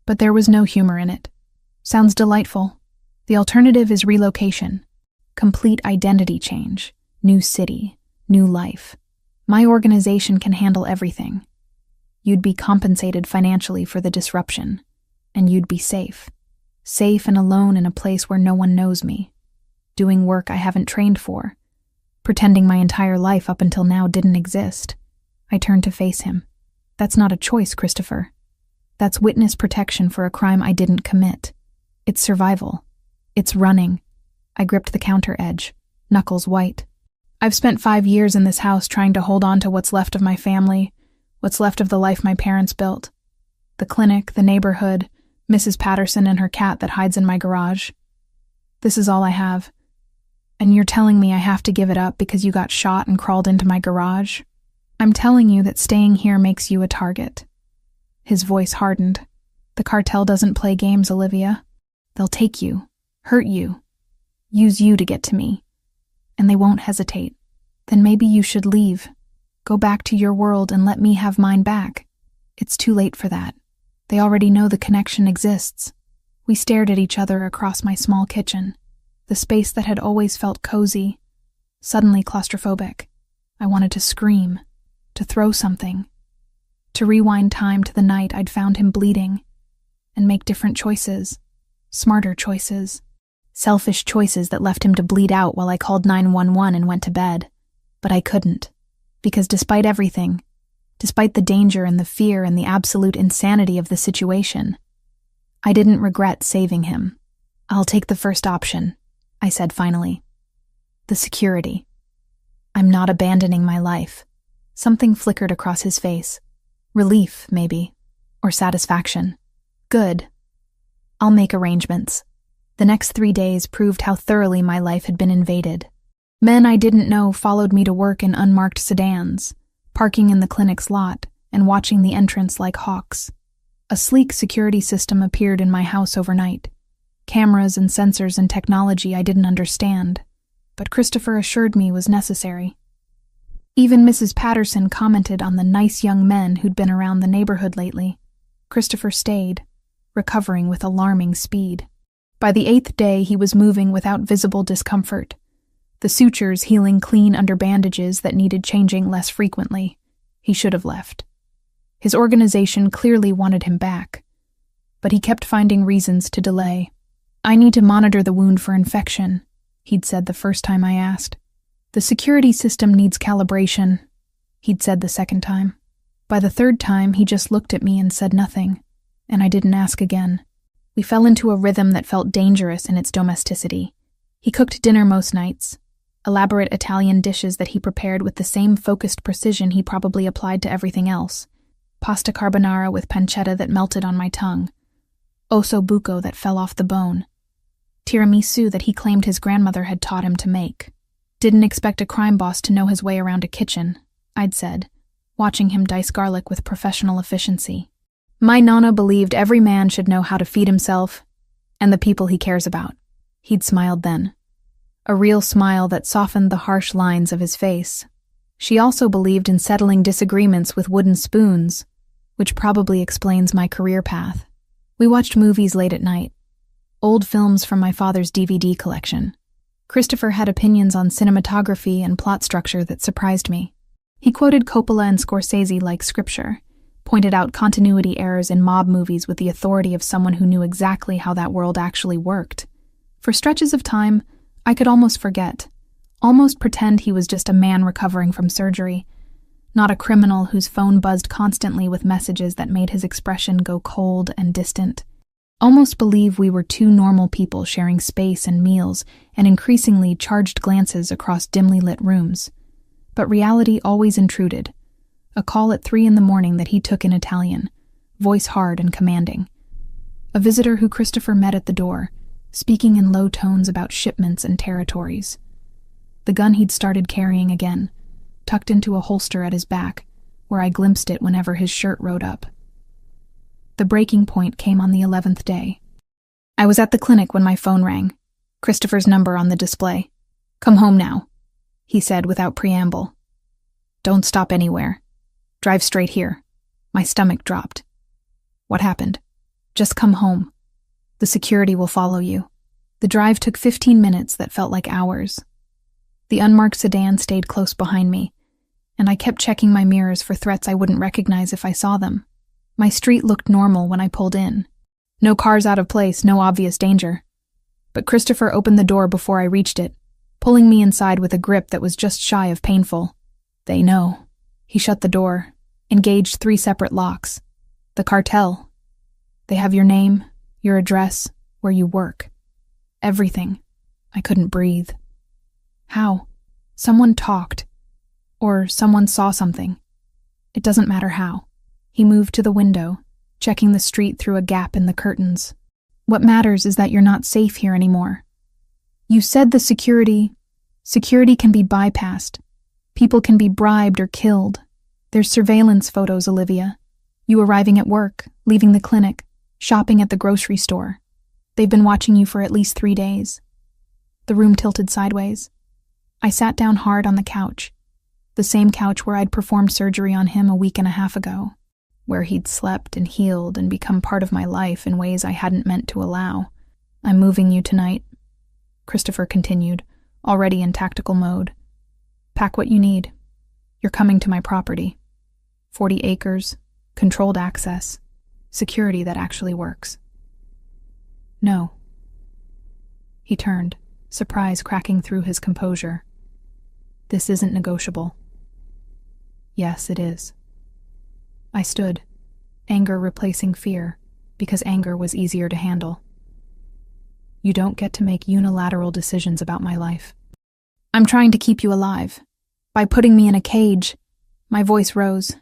but there was no humor in it. "Sounds delightful. The alternative is relocation. Complete identity change. New city. New life. My organization can handle everything. You'd be compensated financially for the disruption, and you'd be safe. Safe and alone in a place where no one knows me. Doing work I haven't trained for. Pretending my entire life up until now didn't exist." I turned to face him. "That's not a choice, Christopher. That's witness protection for a crime I didn't commit. It's survival. It's running." I gripped the counter edge, knuckles white. "I've spent 5 years in this house trying to hold on to what's left of my family, what's left of the life my parents built. The clinic, the neighborhood, Mrs. Patterson and her cat that hides in my garage. This is all I have. And you're telling me I have to give it up because you got shot and crawled into my garage? I'm telling you that staying here makes you a target." His voice hardened. "The cartel doesn't play games, Olivia. They'll take you, hurt you, use you to get to me. And they won't hesitate. Then maybe you should leave. Go back to your world and let me have mine back. It's too late for that. They already know the connection exists. We stared at each other across my small kitchen, the space that had always felt cozy, suddenly claustrophobic. I wanted to scream, to throw something, to rewind time to the night I'd found him bleeding, and make different choices, smarter choices, selfish choices that left him to bleed out while I called 911 and went to bed. But I couldn't, because despite everything, despite the danger and the fear and the absolute insanity of the situation, I didn't regret saving him. "I'll take the first option," I said finally. "The security. I'm not abandoning my life." Something flickered across his face. Relief, maybe, or satisfaction. "Good. I'll make arrangements." The next 3 days proved how thoroughly my life had been invaded. Men I didn't know followed me to work in unmarked sedans, parking in the clinic's lot and watching the entrance like hawks. A sleek security system appeared in my house overnight. Cameras and sensors and technology I didn't understand, but Christopher assured me was necessary. Even Mrs. Patterson commented on the nice young men who'd been around the neighborhood lately. Christopher stayed, recovering with alarming speed. By the 8th day, he was moving without visible discomfort, the sutures healing clean under bandages that needed changing less frequently. He should have left. His organization clearly wanted him back, but he kept finding reasons to delay. "I need to monitor the wound for infection," he'd said the first time I asked. "The security system needs calibration," he'd said the second time. By the third time, he just looked at me and said nothing, and I didn't ask again. We fell into a rhythm that felt dangerous in its domesticity. He cooked dinner most nights, elaborate Italian dishes that he prepared with the same focused precision he probably applied to everything else. Pasta carbonara with pancetta that melted on my tongue. Osso buco that fell off the bone. Tiramisu that he claimed his grandmother had taught him to make. "Didn't expect a crime boss to know his way around a kitchen," I'd said, watching him dice garlic with professional efficiency. "My nonna believed every man should know how to feed himself and the people he cares about." He'd smiled then, a real smile that softened the harsh lines of his face. She also believed in settling disagreements with wooden spoons, which probably explains my career path. We watched movies late at night, old films from my father's DVD collection. Christopher had opinions on cinematography and plot structure that surprised me. He quoted Coppola and Scorsese like scripture, pointed out continuity errors in mob movies with the authority of someone who knew exactly how that world actually worked. For stretches of time, I could almost forget, almost pretend he was just a man recovering from surgery, not a criminal whose phone buzzed constantly with messages that made his expression go cold and distant. Almost believe we were two normal people sharing space and meals and increasingly charged glances across dimly lit rooms. But reality always intruded. A call at 3 a.m. that he took in Italian, voice hard and commanding. A visitor who Christopher met at the door, speaking in low tones about shipments and territories. The gun he'd started carrying again, tucked into a holster at his back, where I glimpsed it whenever his shirt rode up. The breaking point came on the 11th day. I was at the clinic when my phone rang, Christopher's number on the display. "Come home now," he said without preamble. "Don't stop anywhere. Drive straight here." My stomach dropped. "What happened?" "Just come home. The security will follow you." The drive took 15 minutes that felt like hours. The unmarked sedan stayed close behind me, and I kept checking my mirrors for threats I wouldn't recognize if I saw them. My street looked normal when I pulled in. No cars out of place, no obvious danger. But Christopher opened the door before I reached it, pulling me inside with a grip that was just shy of painful. "They know." He shut the door, engaged 3 separate locks. "The cartel. They have your name, your address, where you work. Everything." I couldn't breathe. How? Someone talked. Or someone saw something. It doesn't matter how. He moved to the window, checking the street through a gap in the curtains. "What matters is that you're not safe here anymore. You said the security can be bypassed. People can be bribed or killed. There's surveillance photos, Olivia. You arriving at work, leaving the clinic, shopping at the grocery store. They've been watching you for at least 3 days." The room tilted sideways. I sat down hard on the couch, the same couch where I'd performed surgery on him a week and a half ago. where he'd slept and healed and become part of my life in ways I hadn't meant to allow. "I'm moving you tonight," Christopher continued, already in tactical mode. "Pack what you need. You're coming to my property. 40 acres, controlled access, security that actually works." "No." He turned, surprise cracking through his composure. "This isn't negotiable." "Yes, it is." I stood, anger replacing fear, because anger was easier to handle. "You don't get to make unilateral decisions about my life. I'm trying to keep you alive. By putting me in a cage," my voice rose,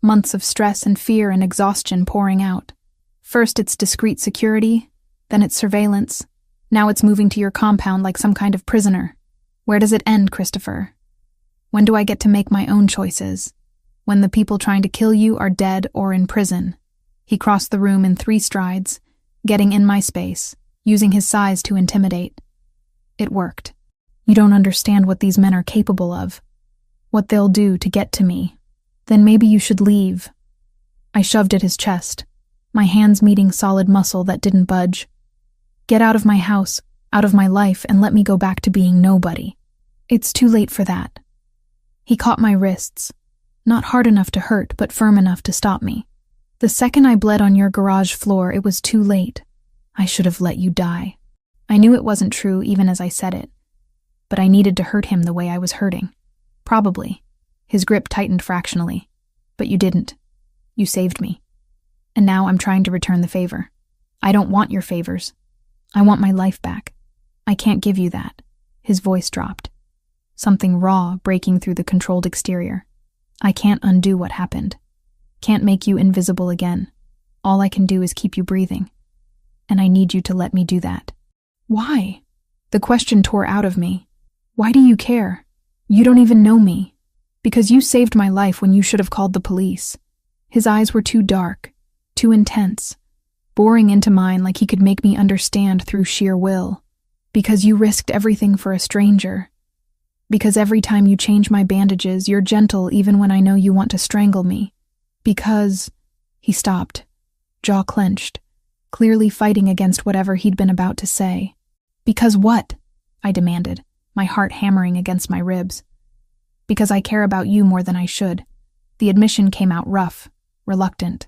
months of stress and fear and exhaustion pouring out. "First it's discreet security, then it's surveillance. Now it's moving to your compound like some kind of prisoner. Where does it end, Christopher? When do I get to make my own choices? When the people trying to kill you are dead or in prison?" He crossed the room in 3 strides, getting in my space, using his size to intimidate. It worked. "You don't understand what these men are capable of, what they'll do to get to me. Then maybe you should leave." I shoved at his chest, my hands meeting solid muscle that didn't budge. "Get out of my house, out of my life, and let me go back to being nobody." "It's too late for that." He caught my wrists, not hard enough to hurt, but firm enough to stop me. "The second I bled on your garage floor, it was too late. I should have let you die." I knew it wasn't true even as I said it, but I needed to hurt him the way I was hurting. Probably. His grip tightened fractionally. "But you didn't. You saved me. And now I'm trying to return the favor. I don't want your favors. I want my life back. I can't give you that." His voice dropped, something raw breaking through the controlled exterior. "I can't undo what happened. Can't make you invisible again. All I can do is keep you breathing. And I need you to let me do that." "Why?" The question tore out of me. "Why do you care? You don't even know me." "Because you saved my life when you should have called the police." His eyes were too dark, too intense, boring into mine like he could make me understand through sheer will. "Because you risked everything for a stranger. Because every time you change my bandages, you're gentle even when I know you want to strangle me. Because—" He stopped, jaw clenched, clearly fighting against whatever he'd been about to say. "Because what?" I demanded, my heart hammering against my ribs. "Because I care about you more than I should." The admission came out rough, reluctant.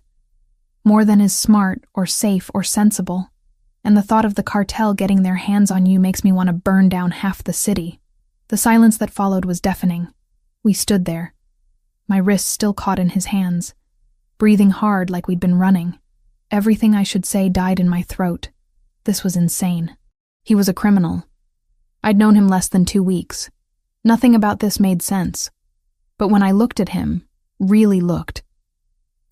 "More than is smart or safe or sensible. And the thought of the cartel getting their hands on you makes me want to burn down half the city." The silence that followed was deafening. We stood there, my wrists still caught in his hands, breathing hard like we'd been running. Everything I should say died in my throat. This was insane. He was a criminal. I'd known him less than 2 weeks. Nothing about this made sense. But when I looked at him, really looked,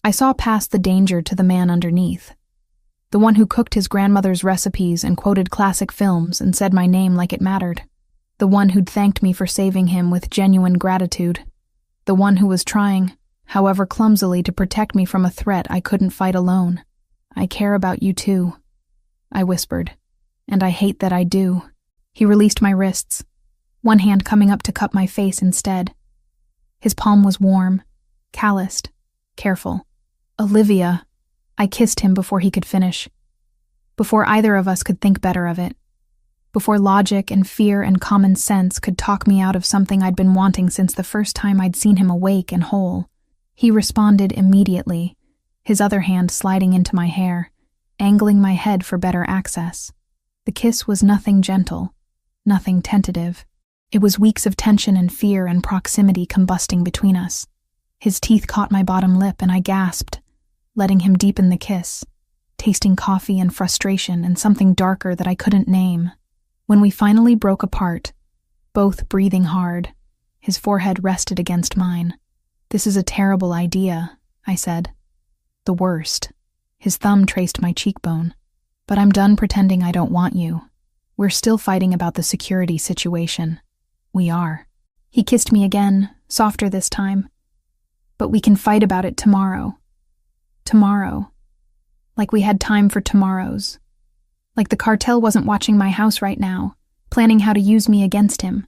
I saw past the danger to the man underneath. The one who cooked his grandmother's recipes and quoted classic films and said my name like it mattered. The one who'd thanked me for saving him with genuine gratitude. The one who was trying, however clumsily, to protect me from a threat I couldn't fight alone. "I care about you too," I whispered. "And I hate that I do." He released my wrists, one hand coming up to cup my face instead. His palm was warm, calloused, careful. "Olivia," I kissed him before he could finish. Before either of us could think better of it. Before logic and fear and common sense could talk me out of something I'd been wanting since the first time I'd seen him awake and whole. He responded immediately, his other hand sliding into my hair, angling my head for better access. The kiss was nothing gentle, nothing tentative. It was weeks of tension and fear and proximity combusting between us. His teeth caught my bottom lip and I gasped, letting him deepen the kiss, tasting coffee and frustration and something darker that I couldn't name. When we finally broke apart, both breathing hard, his forehead rested against mine. "This is a terrible idea," I said. "The worst." His thumb traced my cheekbone. "But I'm done pretending I don't want you. We're still fighting about the security situation." "We are." He kissed me again, softer this time. "But we can fight about it tomorrow." Tomorrow. Like we had time for tomorrows. Like the cartel wasn't watching my house right now, planning how to use me against him.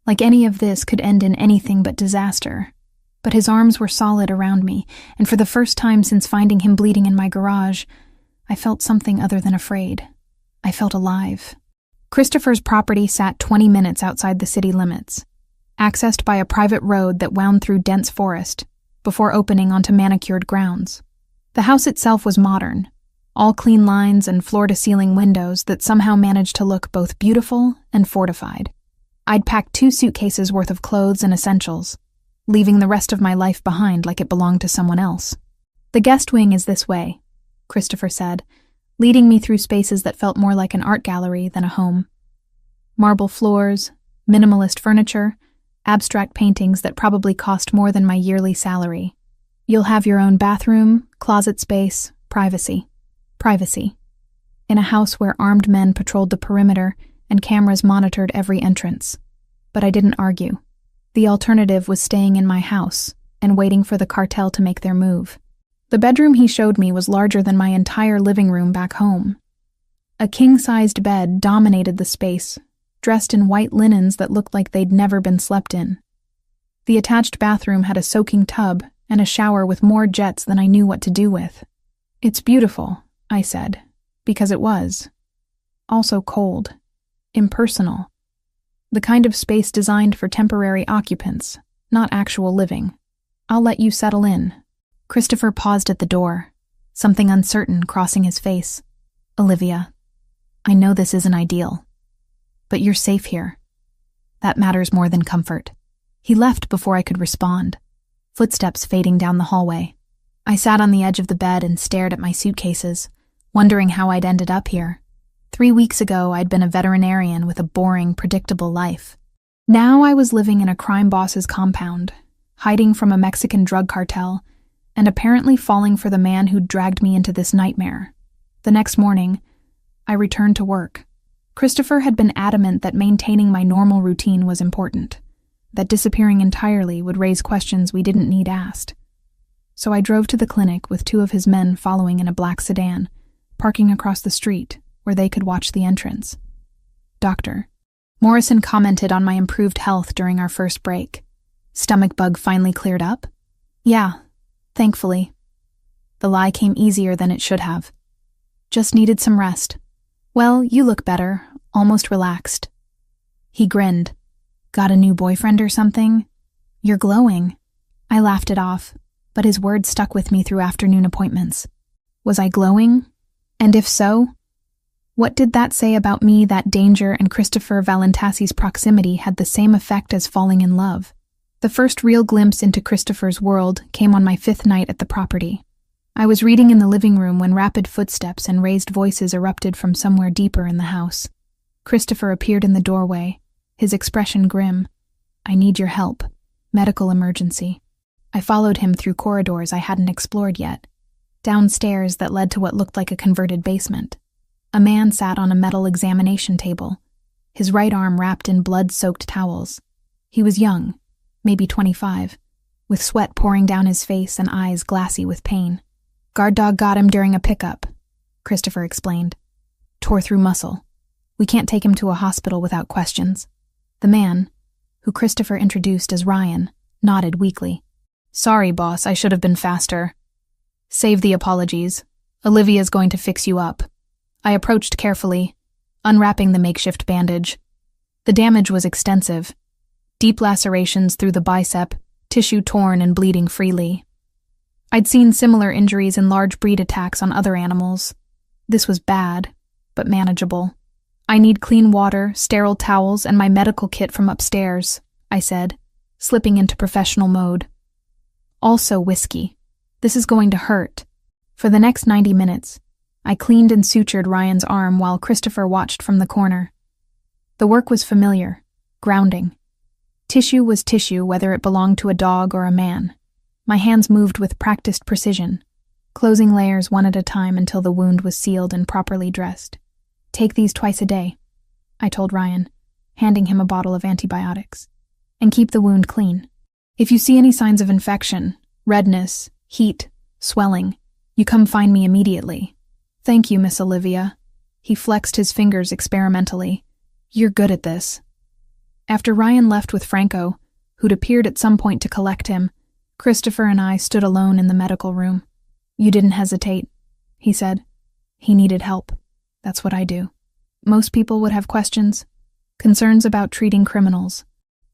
Like any of this could end in anything but disaster. But his arms were solid around me, and for the first time since finding him bleeding in my garage, I felt something other than afraid. I felt alive. Christopher's property sat 20 minutes outside the city limits, accessed by a private road that wound through dense forest, before opening onto manicured grounds. The house itself was modern, all clean lines and floor-to-ceiling windows that somehow managed to look both beautiful and fortified. I'd packed 2 suitcases worth of clothes and essentials, leaving the rest of my life behind like it belonged to someone else. "The guest wing is this way," Christopher said, leading me through spaces that felt more like an art gallery than a home. Marble floors, minimalist furniture, abstract paintings that probably cost more than my yearly salary. You'll have your own bathroom, closet space, privacy. Privacy. In a house where armed men patrolled the perimeter and cameras monitored every entrance. But I didn't argue. The alternative was staying in my house and waiting for the cartel to make their move. The bedroom he showed me was larger than my entire living room back home. A king-sized bed dominated the space, dressed in white linens that looked like they'd never been slept in. The attached bathroom had a soaking tub and a shower with more jets than I knew what to do with. "It's beautiful," I said, because it was. Also cold, impersonal. The kind of space designed for temporary occupants, not actual living. "I'll let you settle in." Christopher paused at the door, something uncertain crossing his face. "Olivia, I know this isn't ideal, but you're safe here. That matters more than comfort." He left before I could respond, footsteps fading down the hallway. I sat on the edge of the bed and stared at my suitcases, wondering how I'd ended up here. 3 weeks ago, I'd been a veterinarian with a boring, predictable life. Now I was living in a crime boss's compound, hiding from a Mexican drug cartel, and apparently falling for the man who'd dragged me into this nightmare. The next morning, I returned to work. Christopher had been adamant that maintaining my normal routine was important, that disappearing entirely would raise questions we didn't need asked. So I drove to the clinic with 2 of his men following in a black sedan, parking across the street where they could watch the entrance. "Doctor." Morrison commented on my improved health during our first break. "Stomach bug finally cleared up?" "Yeah. Thankfully." The lie came easier than it should have. "Just needed some rest." "Well, you look better, almost relaxed." He grinned. "Got a new boyfriend or something? You're glowing." I laughed it off, but his words stuck with me through afternoon appointments. Was I glowing? And if so, what did that say about me that danger and Christopher Valentassi's proximity had the same effect as falling in love? The first real glimpse into Christopher's world came on my 5th night at the property. I was reading in the living room when rapid footsteps and raised voices erupted from somewhere deeper in the house. Christopher appeared in the doorway, his expression grim. "I need your help. Medical emergency." I followed him through corridors I hadn't explored yet, down stairs that led to what looked like a converted basement. A man sat on a metal examination table, his right arm wrapped in blood-soaked towels. He was young, maybe 25, with sweat pouring down his face and eyes glassy with pain. "Guard dog got him during a pickup," Christopher explained. "Tore through muscle. We can't take him to a hospital without questions." The man, who Christopher introduced as Ryan, nodded weakly. "Sorry, boss, I should have been faster." "Save the apologies. Olivia's going to fix you up." I approached carefully, unwrapping the makeshift bandage. The damage was extensive. Deep lacerations through the bicep, tissue torn and bleeding freely. I'd seen similar injuries in large breed attacks on other animals. This was bad, but manageable. "I need clean water, sterile towels, and my medical kit from upstairs," I said, slipping into professional mode. "Also whiskey. This is going to hurt." For the next 90 minutes, I cleaned and sutured Ryan's arm while Christopher watched from the corner. The work was familiar, grounding. Tissue was tissue, whether it belonged to a dog or a man. My hands moved with practiced precision, closing layers one at a time until the wound was sealed and properly dressed. "Take these twice a day," I told Ryan, handing him a bottle of antibiotics. "And keep the wound clean. If you see any signs of infection, redness, heat, swelling, you come find me immediately." "Thank you, Miss Olivia." He flexed his fingers experimentally. "You're good at this." After Ryan left with Franco, who'd appeared at some point to collect him, Christopher and I stood alone in the medical room. You didn't hesitate, he said. He needed help. That's what I do. Most people would have questions, concerns about treating criminals.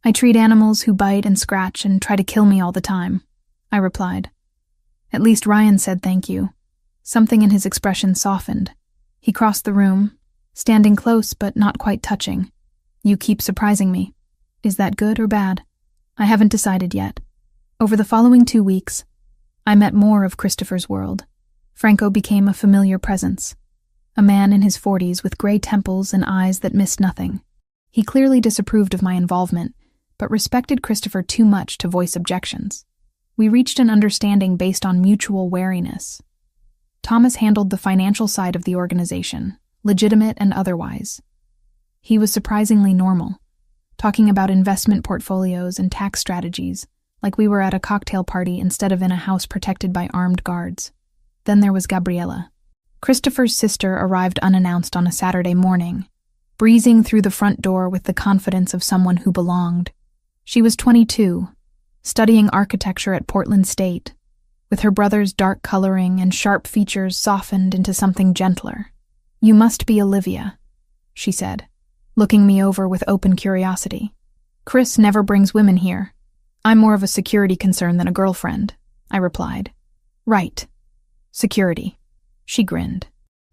I treat animals who bite and scratch and try to kill me all the time, I replied. At least Ryan said thank you. Something in his expression softened. He crossed the room, standing close but not quite touching. You keep surprising me. Is that good or bad? I haven't decided yet. Over the following 2 weeks, I met more of Christopher's world. Franco became a familiar presence. A man in his 40s with gray temples and eyes that missed nothing. He clearly disapproved of my involvement, but respected Christopher too much to voice objections. We reached an understanding based on mutual wariness. Thomas handled the financial side of the organization, legitimate and otherwise. He was surprisingly normal, talking about investment portfolios and tax strategies, like we were at a cocktail party instead of in a house protected by armed guards. Then there was Gabriela. Christopher's sister arrived unannounced on a Saturday morning, breezing through the front door with the confidence of someone who belonged. She was 22, studying architecture at Portland State, with her brother's dark coloring and sharp features softened into something gentler. You must be Olivia, she said, looking me over with open curiosity. Chris never brings women here. I'm more of a security concern than a girlfriend, I replied. Right. Security. She grinned.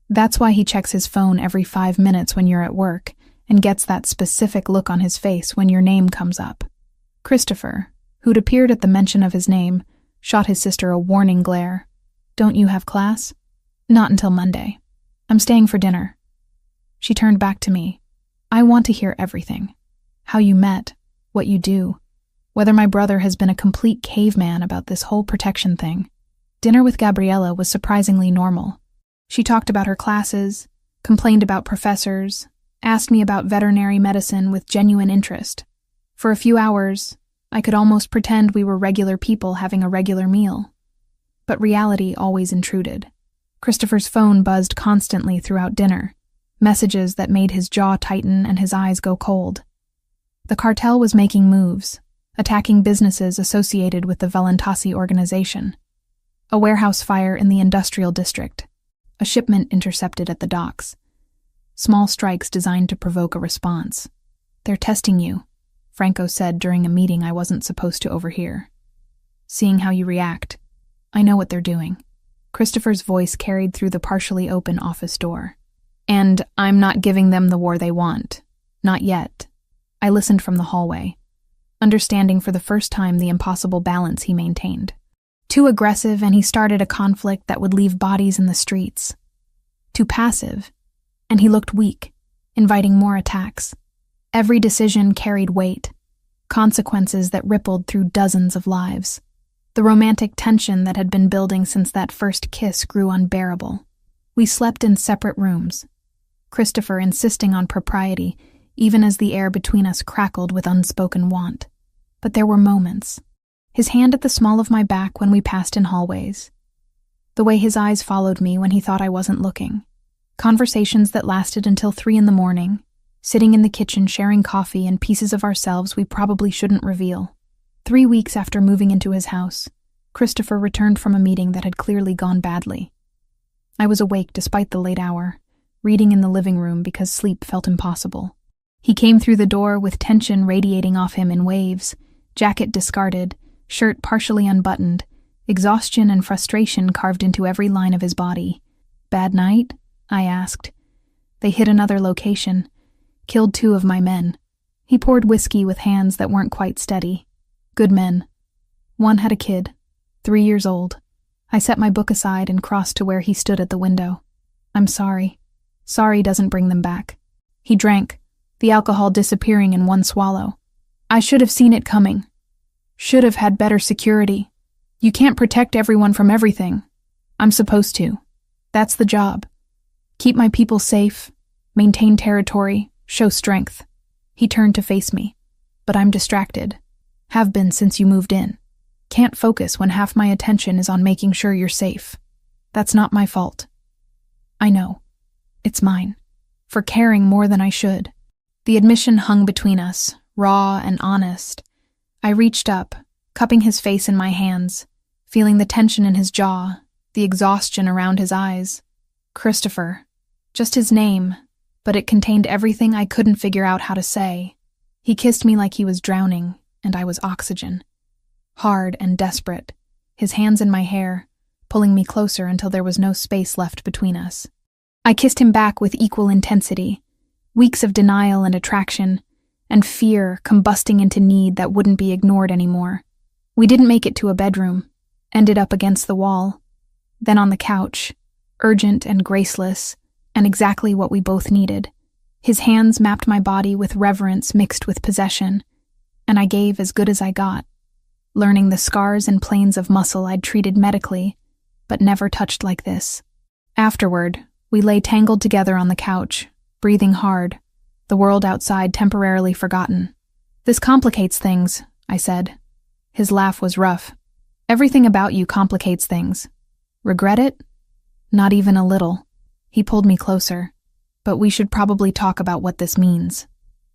That's why he checks his phone every 5 minutes when you're at work and gets that specific look on his face when your name comes up. Christopher, who'd appeared at the mention of his name, shot his sister a warning glare. Don't you have class? Not until Monday. I'm staying for dinner. She turned back to me. I want to hear everything. How you met, what you do, whether my brother has been a complete caveman about this whole protection thing. Dinner with Gabriela was surprisingly normal. She talked about her classes, complained about professors, asked me about veterinary medicine with genuine interest. For a few hours, I could almost pretend we were regular people having a regular meal. But reality always intruded. Christopher's phone buzzed constantly throughout dinner, messages that made his jaw tighten and his eyes go cold. The cartel was making moves, attacking businesses associated with the Valentasi organization. A warehouse fire in the industrial district. A shipment intercepted at the docks. Small strikes designed to provoke a response. They're testing you, Franco said during a meeting I wasn't supposed to overhear. Seeing how you react, I know what they're doing. Christopher's voice carried through the partially open office door. And I'm not giving them the war they want. Not yet. I listened from the hallway, understanding for the first time the impossible balance he maintained. Too aggressive, and he started a conflict that would leave bodies in the streets. Too passive, and he looked weak, inviting more attacks. Every decision carried weight, consequences that rippled through dozens of lives. The romantic tension that had been building since that first kiss grew unbearable. We slept in separate rooms, Christopher insisting on propriety, even as the air between us crackled with unspoken want. But there were moments. His hand at the small of my back when we passed in hallways. The way his eyes followed me when he thought I wasn't looking. Conversations that lasted until 3 a.m, sitting in the kitchen sharing coffee and pieces of ourselves we probably shouldn't reveal. 3 weeks after moving into his house, Christopher returned from a meeting that had clearly gone badly. I was awake despite the late hour, reading in the living room because sleep felt impossible. He came through the door with tension radiating off him in waves, jacket discarded, shirt partially unbuttoned, exhaustion and frustration carved into every line of his body. Bad night? I asked. They hit another location, killed 2 of my men. He poured whiskey with hands that weren't quite steady. Good men. One had a kid, 3 years old. I set my book aside and crossed to where he stood at the window. I'm sorry. Sorry doesn't bring them back. He drank, the alcohol disappearing in one swallow. I should have seen it coming. Should have had better security. You can't protect everyone from everything. I'm supposed to. That's the job. Keep my people safe, maintain territory, show strength. He turned to face me. But I'm distracted. Have been since you moved in. Can't focus when half my attention is on making sure you're safe. That's not my fault. I know. It's mine. For caring more than I should. The admission hung between us, raw and honest. I reached up, cupping his face in my hands, feeling the tension in his jaw, the exhaustion around his eyes. Christopher. Just his name, but it contained everything I couldn't figure out how to say. He kissed me like he was drowning, and I was oxygen. Hard and desperate, his hands in my hair, pulling me closer until there was no space left between us. I kissed him back with equal intensity, weeks of denial and attraction, and fear combusting into need that wouldn't be ignored anymore. We didn't make it to a bedroom, ended up against the wall, then on the couch, urgent and graceless, and exactly what we both needed. His hands mapped my body with reverence mixed with possession, and I gave as good as I got, learning the scars and planes of muscle I'd treated medically, but never touched like this. Afterward, we lay tangled together on the couch, breathing hard, the world outside temporarily forgotten. "This complicates things," I said. His laugh was rough. "Everything about you complicates things. Regret it? Not even a little." He pulled me closer. "But we should probably talk about what this means.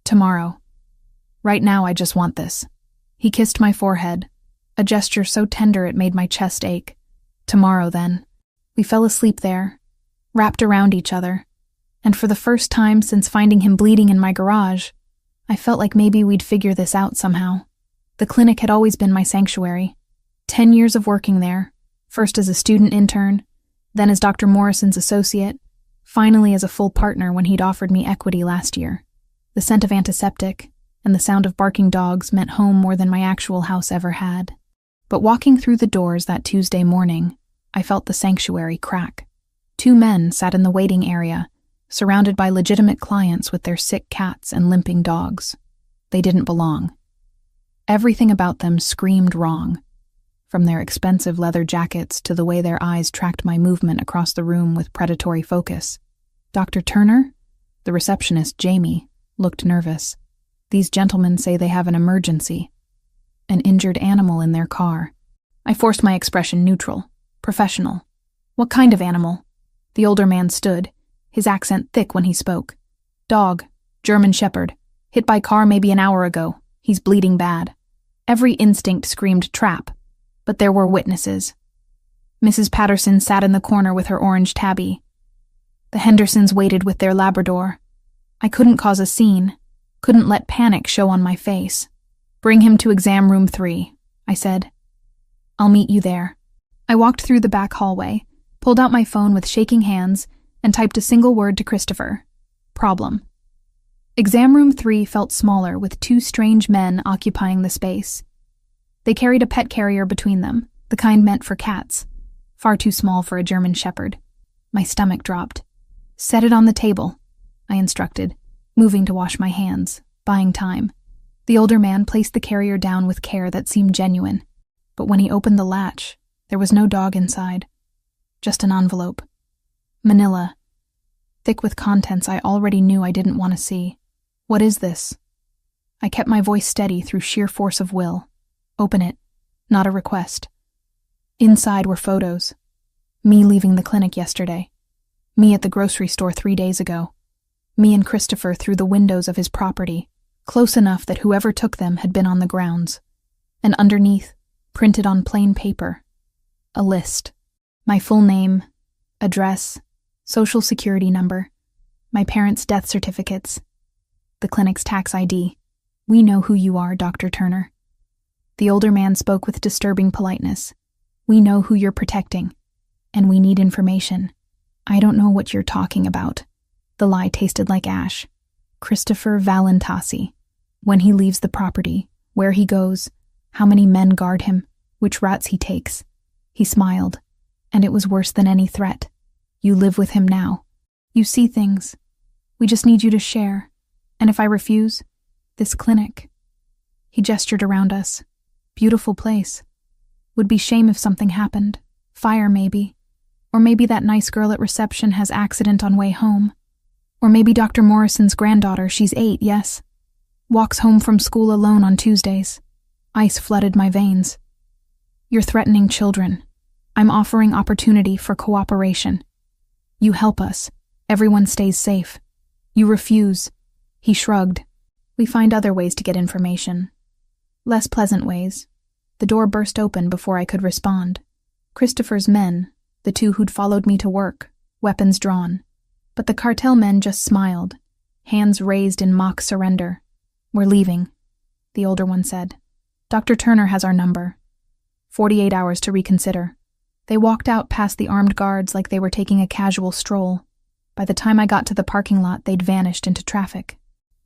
Tomorrow. Right now I just want this." He kissed my forehead, a gesture so tender it made my chest ache. Tomorrow, then. We fell asleep there, wrapped around each other, and for the first time since finding him bleeding in my garage, I felt like maybe we'd figure this out somehow. The clinic had always been my sanctuary. 10 years of working there, first as a student intern, then as Dr. Morrison's associate, finally as a full partner when he'd offered me equity last year. The scent of antiseptic and the sound of barking dogs meant home more than my actual house ever had. But walking through the doors that Tuesday morning, I felt the sanctuary crack. 2 men sat in the waiting area, surrounded by legitimate clients with their sick cats and limping dogs. They didn't belong. Everything about them screamed wrong, from their expensive leather jackets to the way their eyes tracked my movement across the room with predatory focus. Dr. Turner, the receptionist, Jamie, looked nervous. "These gentlemen say they have an emergency. An injured animal in their car." I forced my expression neutral, professional. "What kind of animal?" The older man stood, his accent thick when he spoke. "Dog, German Shepherd, hit by car maybe an hour ago. He's bleeding bad." Every instinct screamed trap, but there were witnesses. Mrs. Patterson sat in the corner with her orange tabby. The Hendersons waited with their Labrador. I couldn't cause a scene, couldn't let panic show on my face. "Bring him to exam room 3, I said. "I'll meet you there." I walked through the back hallway, pulled out my phone with shaking hands, and typed a single word to Christopher. Problem. Exam room 3 felt smaller with 2 strange men occupying the space. They carried a pet carrier between them, the kind meant for cats, far too small for a German Shepherd. My stomach dropped. "Set it on the table," I instructed, moving to wash my hands, buying time. The older man placed the carrier down with care that seemed genuine, but when he opened the latch, there was no dog inside. Just an envelope. Manila. Thick with contents I already knew I didn't want to see. "What is this?" I kept my voice steady through sheer force of will. "Open it. Not a request." Inside were photos. Me leaving the clinic yesterday. Me at the grocery store 3 days ago. Me and Christopher through the windows of his property, close enough that whoever took them had been on the grounds. And underneath, printed on plain paper, a list. My full name, address, social security number, my parents' death certificates, the clinic's tax ID. "We know who you are, Dr. Turner." The older man spoke with disturbing politeness. "We know who you're protecting, and we need information." "I don't know what you're talking about." The lie tasted like ash. "Christopher Valentasi. When he leaves the property, where he goes, how many men guard him, which routes he takes." He smiled, and it was worse than any threat. "You live with him now. You see things. We just need you to share. And if I refuse, this clinic." He gestured around us. "Beautiful place. Would be shame if something happened. Fire maybe. Or maybe that nice girl at reception has accident on way home. Or maybe Dr. Morrison's granddaughter, she's 8, yes? Walks home from school alone on Tuesdays." Ice flooded my veins. "You're threatening children. I'm offering opportunity for cooperation. You help us. Everyone stays safe. You refuse." He shrugged. "We find other ways to get information. Less pleasant ways. The door burst open before I could respond. Christopher's men, the two who'd followed me to work, weapons drawn. But the cartel men just smiled, hands raised in mock surrender. "We're leaving," the older one said. "Dr. Turner has our number. 48 hours to reconsider." They walked out past the armed guards like they were taking a casual stroll. By the time I got to the parking lot, they'd vanished into traffic.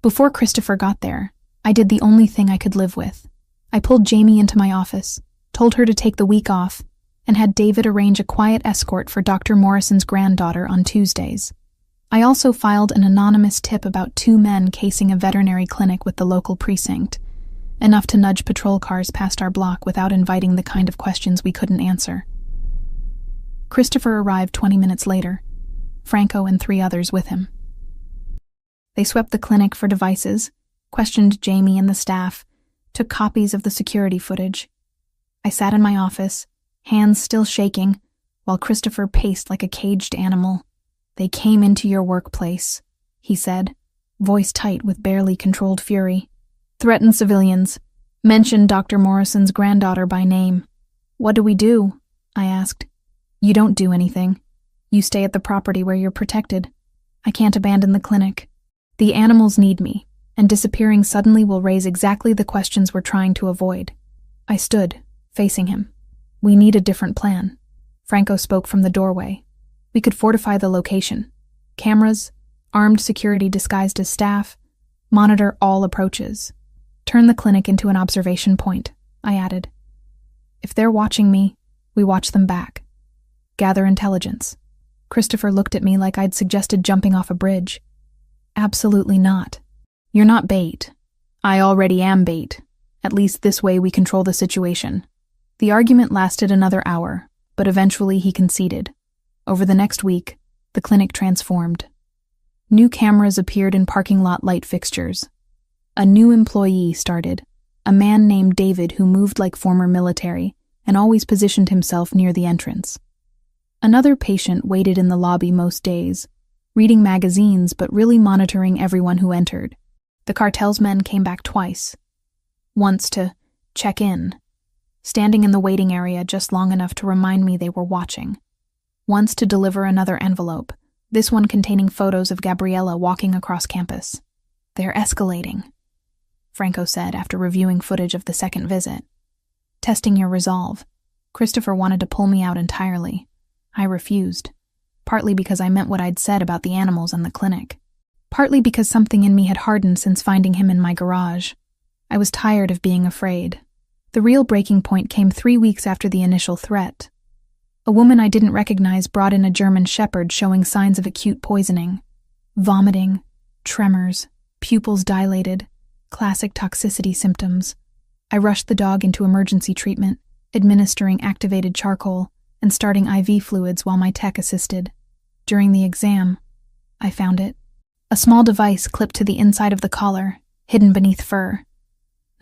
Before Christopher got there, I did the only thing I could live with. I pulled Jamie into my office, told her to take the week off, and had David arrange a quiet escort for Dr. Morrison's granddaughter on Tuesdays. I also filed an anonymous tip about 2 men casing a veterinary clinic with the local precinct, enough to nudge patrol cars past our block without inviting the kind of questions we couldn't answer. Christopher arrived 20 minutes later, Franco and 3 others with him. They swept the clinic for devices, questioned Jamie and the staff, took copies of the security footage. I sat in my office, hands still shaking, while Christopher paced like a caged animal. "They came into your workplace," he said, voice tight with barely controlled fury. "Threatened civilians. Mentioned Dr. Morrison's granddaughter by name." "What do we do?" I asked. "You don't do anything. You stay at the property where you're protected. I can't abandon the clinic. The animals need me, and disappearing suddenly will raise exactly the questions we're trying to avoid." I stood, facing him. "We need a different plan." Franco spoke from the doorway. "We could fortify the location. Cameras, armed security disguised as staff, monitor all approaches. Turn the clinic into an observation point," I added. "If they're watching me, we watch them back. Gather intelligence." Christopher looked at me like I'd suggested jumping off a bridge. "Absolutely not. You're not bait. I already am bait. At least this way we control the situation." The argument lasted another hour, but eventually he conceded. Over the next week, the clinic transformed. New cameras appeared in parking lot light fixtures. A new employee started, a man named David who moved like former military and always positioned himself near the entrance. Another patient waited in the lobby most days, reading magazines but really monitoring everyone who entered. The cartel's men came back twice. Once to check in, standing in the waiting area just long enough to remind me they were watching. Once to deliver another envelope, this one containing photos of Gabriella walking across campus. "They're escalating," Franco said after reviewing footage of the second visit. "Testing your resolve." Christopher wanted to pull me out entirely. I refused, partly because I meant what I'd said about the animals and the clinic, partly because something in me had hardened since finding him in my garage. I was tired of being afraid. The real breaking point came 3 weeks after the initial threat. A woman I didn't recognize brought in a German shepherd showing signs of acute poisoning. Vomiting, tremors, pupils dilated, classic toxicity symptoms. I rushed the dog into emergency treatment, administering activated charcoal and starting IV fluids while my tech assisted. During the exam, I found it. A small device clipped to the inside of the collar, hidden beneath fur.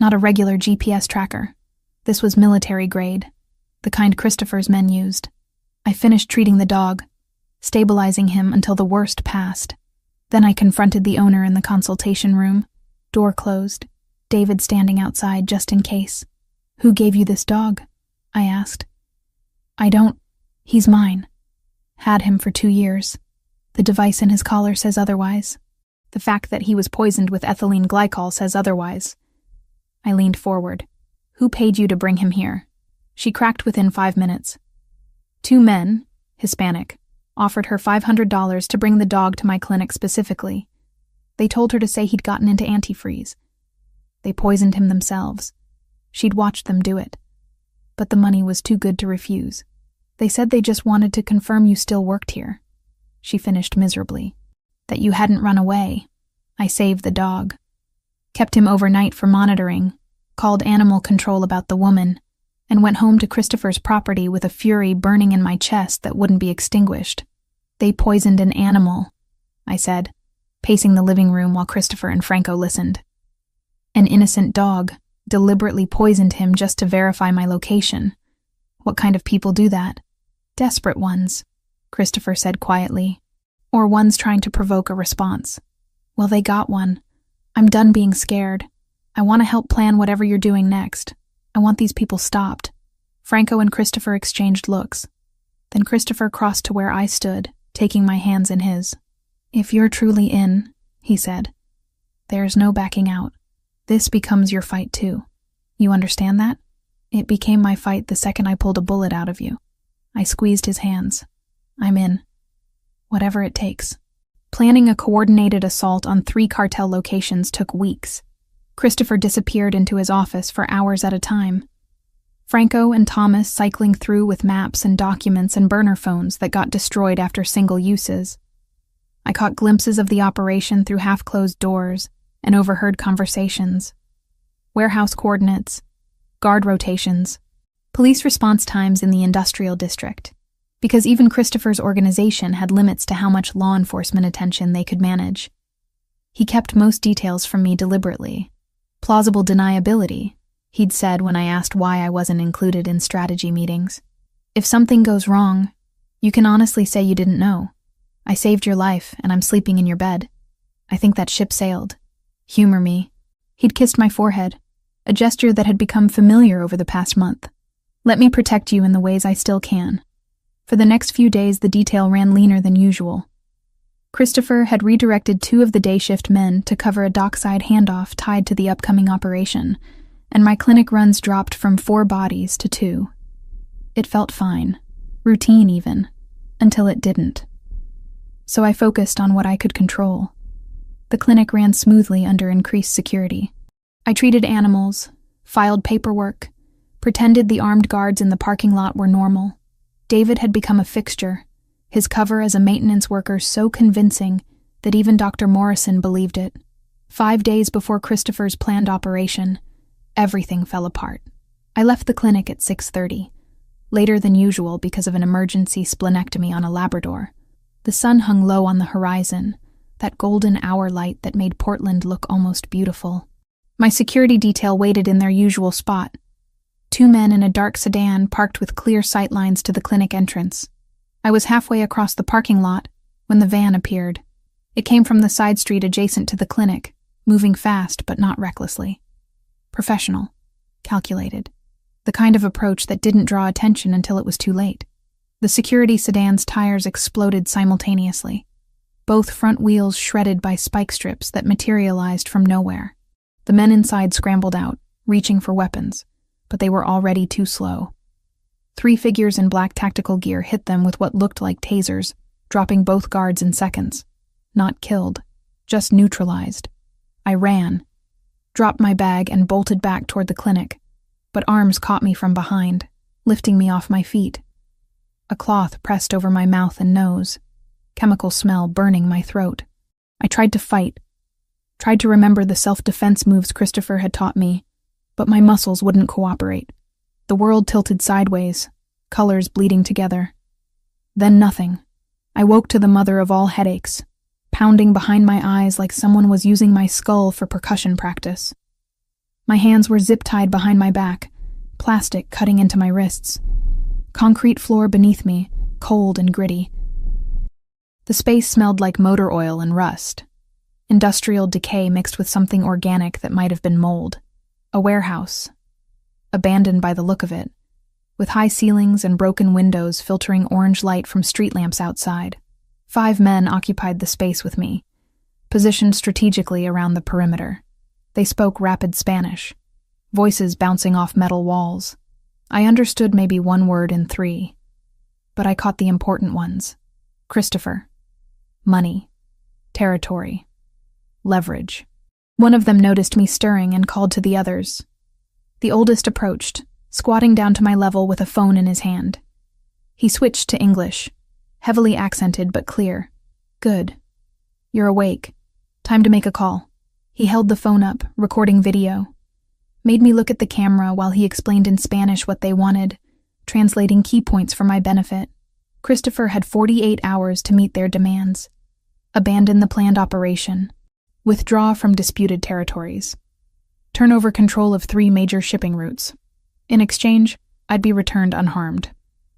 Not a regular GPS tracker. This was military grade, the kind Christopher's men used. I finished treating the dog, stabilizing him until the worst passed. Then I confronted the owner in the consultation room, door closed, David standing outside just in case. "Who gave you this dog?" I asked. "I don't. He's mine. Had him for 2 years. The device in his collar says otherwise. The fact that he was poisoned with ethylene glycol says otherwise." I leaned forward. "Who paid you to bring him here?" She cracked within 5 minutes. 2 men, Hispanic, offered her $500 to bring the dog to my clinic specifically. They told her to say he'd gotten into antifreeze. They poisoned him themselves. She'd watched them do it. But the money was too good to refuse. They said they just wanted to confirm you still worked here. She finished miserably. That you hadn't run away. I saved the dog. Kept him overnight for monitoring, called animal control about the woman, and went home to Christopher's property with a fury burning in my chest that wouldn't be extinguished. "They poisoned an animal," I said, pacing the living room while Christopher and Franco listened. "An innocent dog, deliberately poisoned him just to verify my location. What kind of people do that?" "Desperate ones," Christopher said quietly. "Or ones trying to provoke a response. Well, they got one. I'm done being scared. I want to help plan whatever you're doing next. I I want these people stopped." Franco and Christopher exchanged looks. Then Christopher crossed to where I stood, taking my hands in his. "If you're truly in," he said, "there's no backing out. This becomes your fight too. You understand that? It became my fight the second I pulled a bullet out of you." I squeezed his hands. "I'm in. Whatever it takes." Planning a coordinated assault on 3 cartel locations took weeks. Christopher disappeared into his office for hours at a time. Franco and Thomas cycling through with maps and documents and burner phones that got destroyed after single uses. I caught glimpses of the operation through half-closed doors and overheard conversations. Warehouse coordinates, guard rotations, police response times in the industrial district, because even Christopher's organization had limits to how much law enforcement attention they could manage. He kept most details from me deliberately. Plausible deniability, he'd said when I asked why I wasn't included in strategy meetings. If something goes wrong, you can honestly say you didn't know. I saved your life, and I'm sleeping in your bed. I think that ship sailed. Humor me. He'd kissed my forehead, a gesture that had become familiar over the past month. Let me protect you in the ways I still can. For the next few days, the detail ran leaner than usual. Christopher had redirected 2 of the day shift men to cover a dockside handoff tied to the upcoming operation, and my clinic runs dropped from 4 bodies to 2. It felt fine, routine even, until it didn't. So I focused on what I could control. The clinic ran smoothly under increased security. I treated animals, filed paperwork, pretended the armed guards in the parking lot were normal. David had become a fixture, his cover as a maintenance worker so convincing that even Dr. Morrison believed it. 5 days before Christopher's planned operation, everything fell apart. I left the clinic at 6:30, later than usual because of an emergency splenectomy on a Labrador. The sun hung low on the horizon, that golden hour light that made Portland look almost beautiful. My security detail waited in their usual spot. 2 men in a dark sedan parked with clear sight lines to the clinic entrance. I was halfway across the parking lot when the van appeared. It came from the side street adjacent to the clinic, moving fast but not recklessly. Professional, calculated, the kind of approach that didn't draw attention until it was too late. The security sedan's tires exploded simultaneously, both front wheels shredded by spike strips that materialized from nowhere. The men inside scrambled out, reaching for weapons, but they were already too slow. 3 figures in black tactical gear hit them with what looked like tasers, dropping both guards in seconds. Not killed, just neutralized. I ran, dropped my bag, and bolted back toward the clinic, but arms caught me from behind, lifting me off my feet. A cloth pressed over my mouth and nose, chemical smell burning my throat. I tried to fight, tried to remember the self-defense moves Christopher had taught me, but my muscles wouldn't cooperate. The world tilted sideways, colors bleeding together. Then nothing. I woke to the mother of all headaches, pounding behind my eyes like someone was using my skull for percussion practice. My hands were zip-tied behind my back, plastic cutting into my wrists. Concrete floor beneath me, cold and gritty. The space smelled like motor oil and rust. Industrial decay mixed with something organic that might have been mold. A warehouse, abandoned by the look of it, with high ceilings and broken windows filtering orange light from street lamps outside. 5 men occupied the space with me, positioned strategically around the perimeter. They spoke rapid Spanish, voices bouncing off metal walls. I understood maybe 1 word in 3, but I caught the important ones. Christopher. Money. Territory. Leverage. One of them noticed me stirring and called to the others. The oldest approached, squatting down to my level with a phone in his hand. He switched to English, heavily accented but clear. "Good. You're awake. Time to make a call." He held the phone up, recording video. Made me look at the camera while he explained in Spanish what they wanted, translating key points for my benefit. Christopher had 48 hours to meet their demands. Abandon the planned operation. Withdraw from disputed territories. Turn over control of 3 major shipping routes. In exchange, I'd be returned unharmed.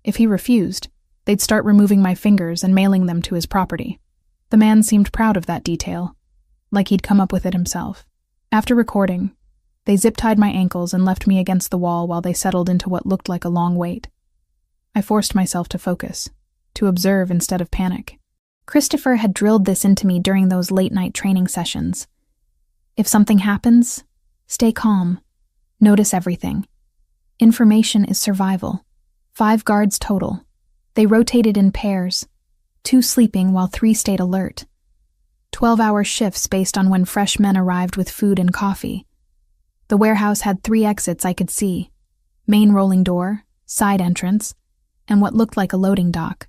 If he refused, they'd start removing my fingers and mailing them to his property. The man seemed proud of that detail, like he'd come up with it himself. After recording, They zip-tied my ankles and left me against the wall while they settled into what looked like a long wait. I forced myself to focus, to observe instead of panic. Christopher had drilled this into me during those late-night training sessions. If something happens, stay calm. Notice everything. Information is survival. 5 guards total. They rotated in pairs, 2 sleeping while 3 stayed alert. 12-hour shifts based on when fresh men arrived with food and coffee. The warehouse had 3 exits I could see: main rolling door, side entrance, and what looked like a loading dock.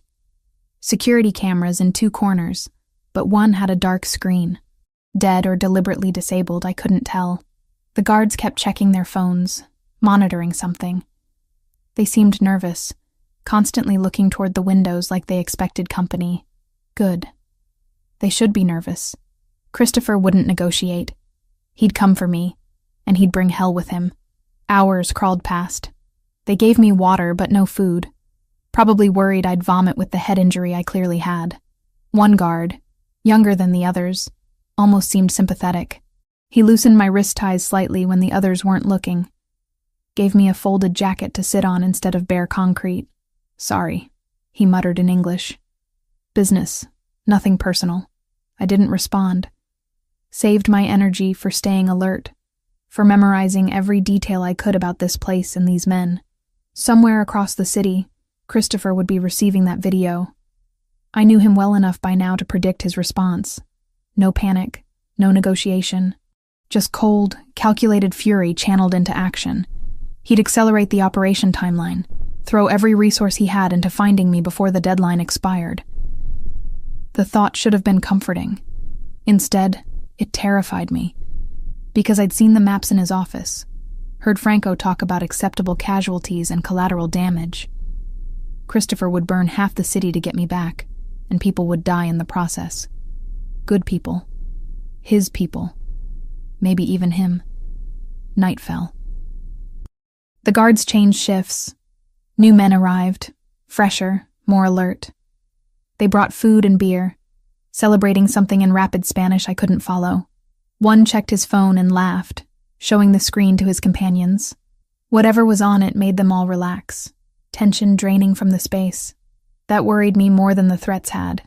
Security cameras in 2 corners, but one had a dark screen. Dead or deliberately disabled, I couldn't tell. The guards kept checking their phones, monitoring something. They seemed nervous, constantly looking toward the windows like they expected company. Good. They should be nervous. Christopher wouldn't negotiate. He'd come for me, and he'd bring hell with him. Hours crawled past. They gave me water, but no food. Probably worried I'd vomit with the head injury I clearly had. One guard, younger than the others, almost seemed sympathetic. He loosened my wrist ties slightly when the others weren't looking. Gave me a folded jacket to sit on instead of bare concrete. Sorry, he muttered in English. Business, nothing personal. I didn't respond. Saved my energy for staying alert, for memorizing every detail I could about this place and these men. Somewhere across the city, Christopher would be receiving that video. I knew him well enough by now to predict his response. No panic, no negotiation. Just cold, calculated fury channeled into action. He'd accelerate the operation timeline, throw every resource he had into finding me before the deadline expired. The thought should have been comforting. Instead, it terrified me. Because I'd seen the maps in his office, heard Franco talk about acceptable casualties and collateral damage. Christopher would burn half the city to get me back, and people would die in the process. Good people. His people. Maybe even him. Night fell. The guards changed shifts. New men arrived, fresher, more alert. They brought food and beer, celebrating something in rapid Spanish I couldn't follow. One checked his phone and laughed, showing the screen to his companions. Whatever was on it made them all relax, tension draining from the space. That worried me more than the threats had.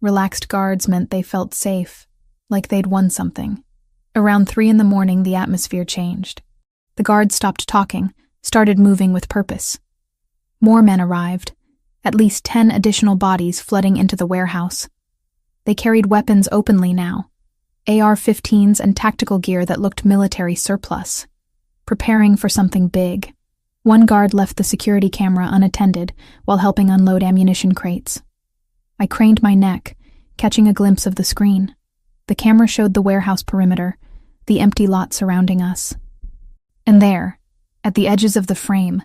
Relaxed guards meant they felt safe, like they'd won something. Around 3 a.m, the atmosphere changed. The guards stopped talking, started moving with purpose. More men arrived, at least 10 additional bodies flooding into the warehouse. They carried weapons openly now, AR-15s and tactical gear that looked military surplus, preparing for something big. One guard left the security camera unattended while helping unload ammunition crates. I craned my neck, catching a glimpse of the screen. The camera showed the warehouse perimeter, the empty lot surrounding us. And there, at the edges of the frame,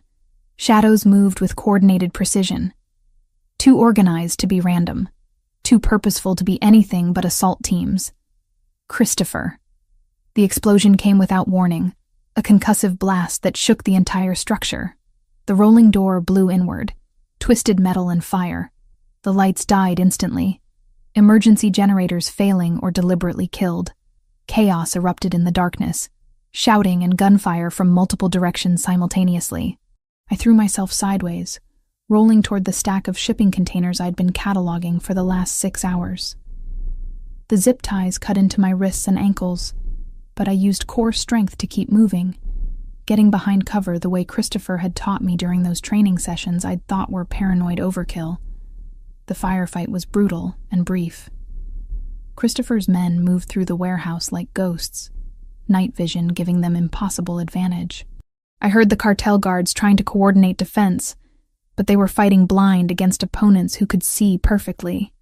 shadows moved with coordinated precision. Too organized to be random, too purposeful to be anything but assault teams. Christopher. The explosion came without warning, a concussive blast that shook the entire structure. The rolling door blew inward, twisted metal and fire. The lights died instantly, emergency generators failing or deliberately killed. Chaos erupted in the darkness, shouting and gunfire from multiple directions simultaneously. I threw myself sideways, rolling toward the stack of shipping containers I'd been cataloging for the last 6 hours. The zip ties cut into my wrists and ankles, but I used core strength to keep moving, getting behind cover the way Christopher had taught me during those training sessions I'd thought were paranoid overkill. The firefight was brutal and brief. Christopher's men moved through the warehouse like ghosts, night vision giving them impossible advantage. I heard the cartel guards trying to coordinate defense, but they were fighting blind against opponents who could see perfectly.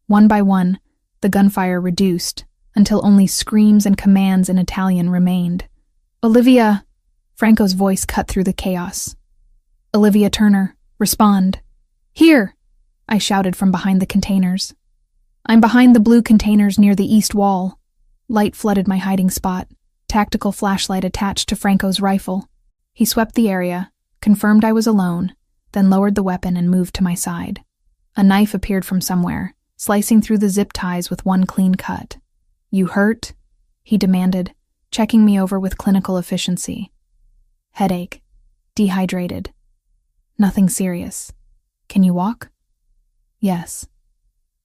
One by one, the gunfire reduced, until only screams and commands in Italian remained. "Olivia!" Franco's voice cut through the chaos. "Olivia Turner, respond." "Here!" I shouted from behind the containers. "I'm behind the blue containers near the east wall." Light flooded my hiding spot, tactical flashlight attached to Franco's rifle. He swept the area, confirmed I was alone, then lowered the weapon and moved to my side. A knife appeared from somewhere, slicing through the zip ties with one clean cut. "You hurt?" he demanded, checking me over with clinical efficiency. Headache. Dehydrated. Nothing serious. Can you walk? Yes.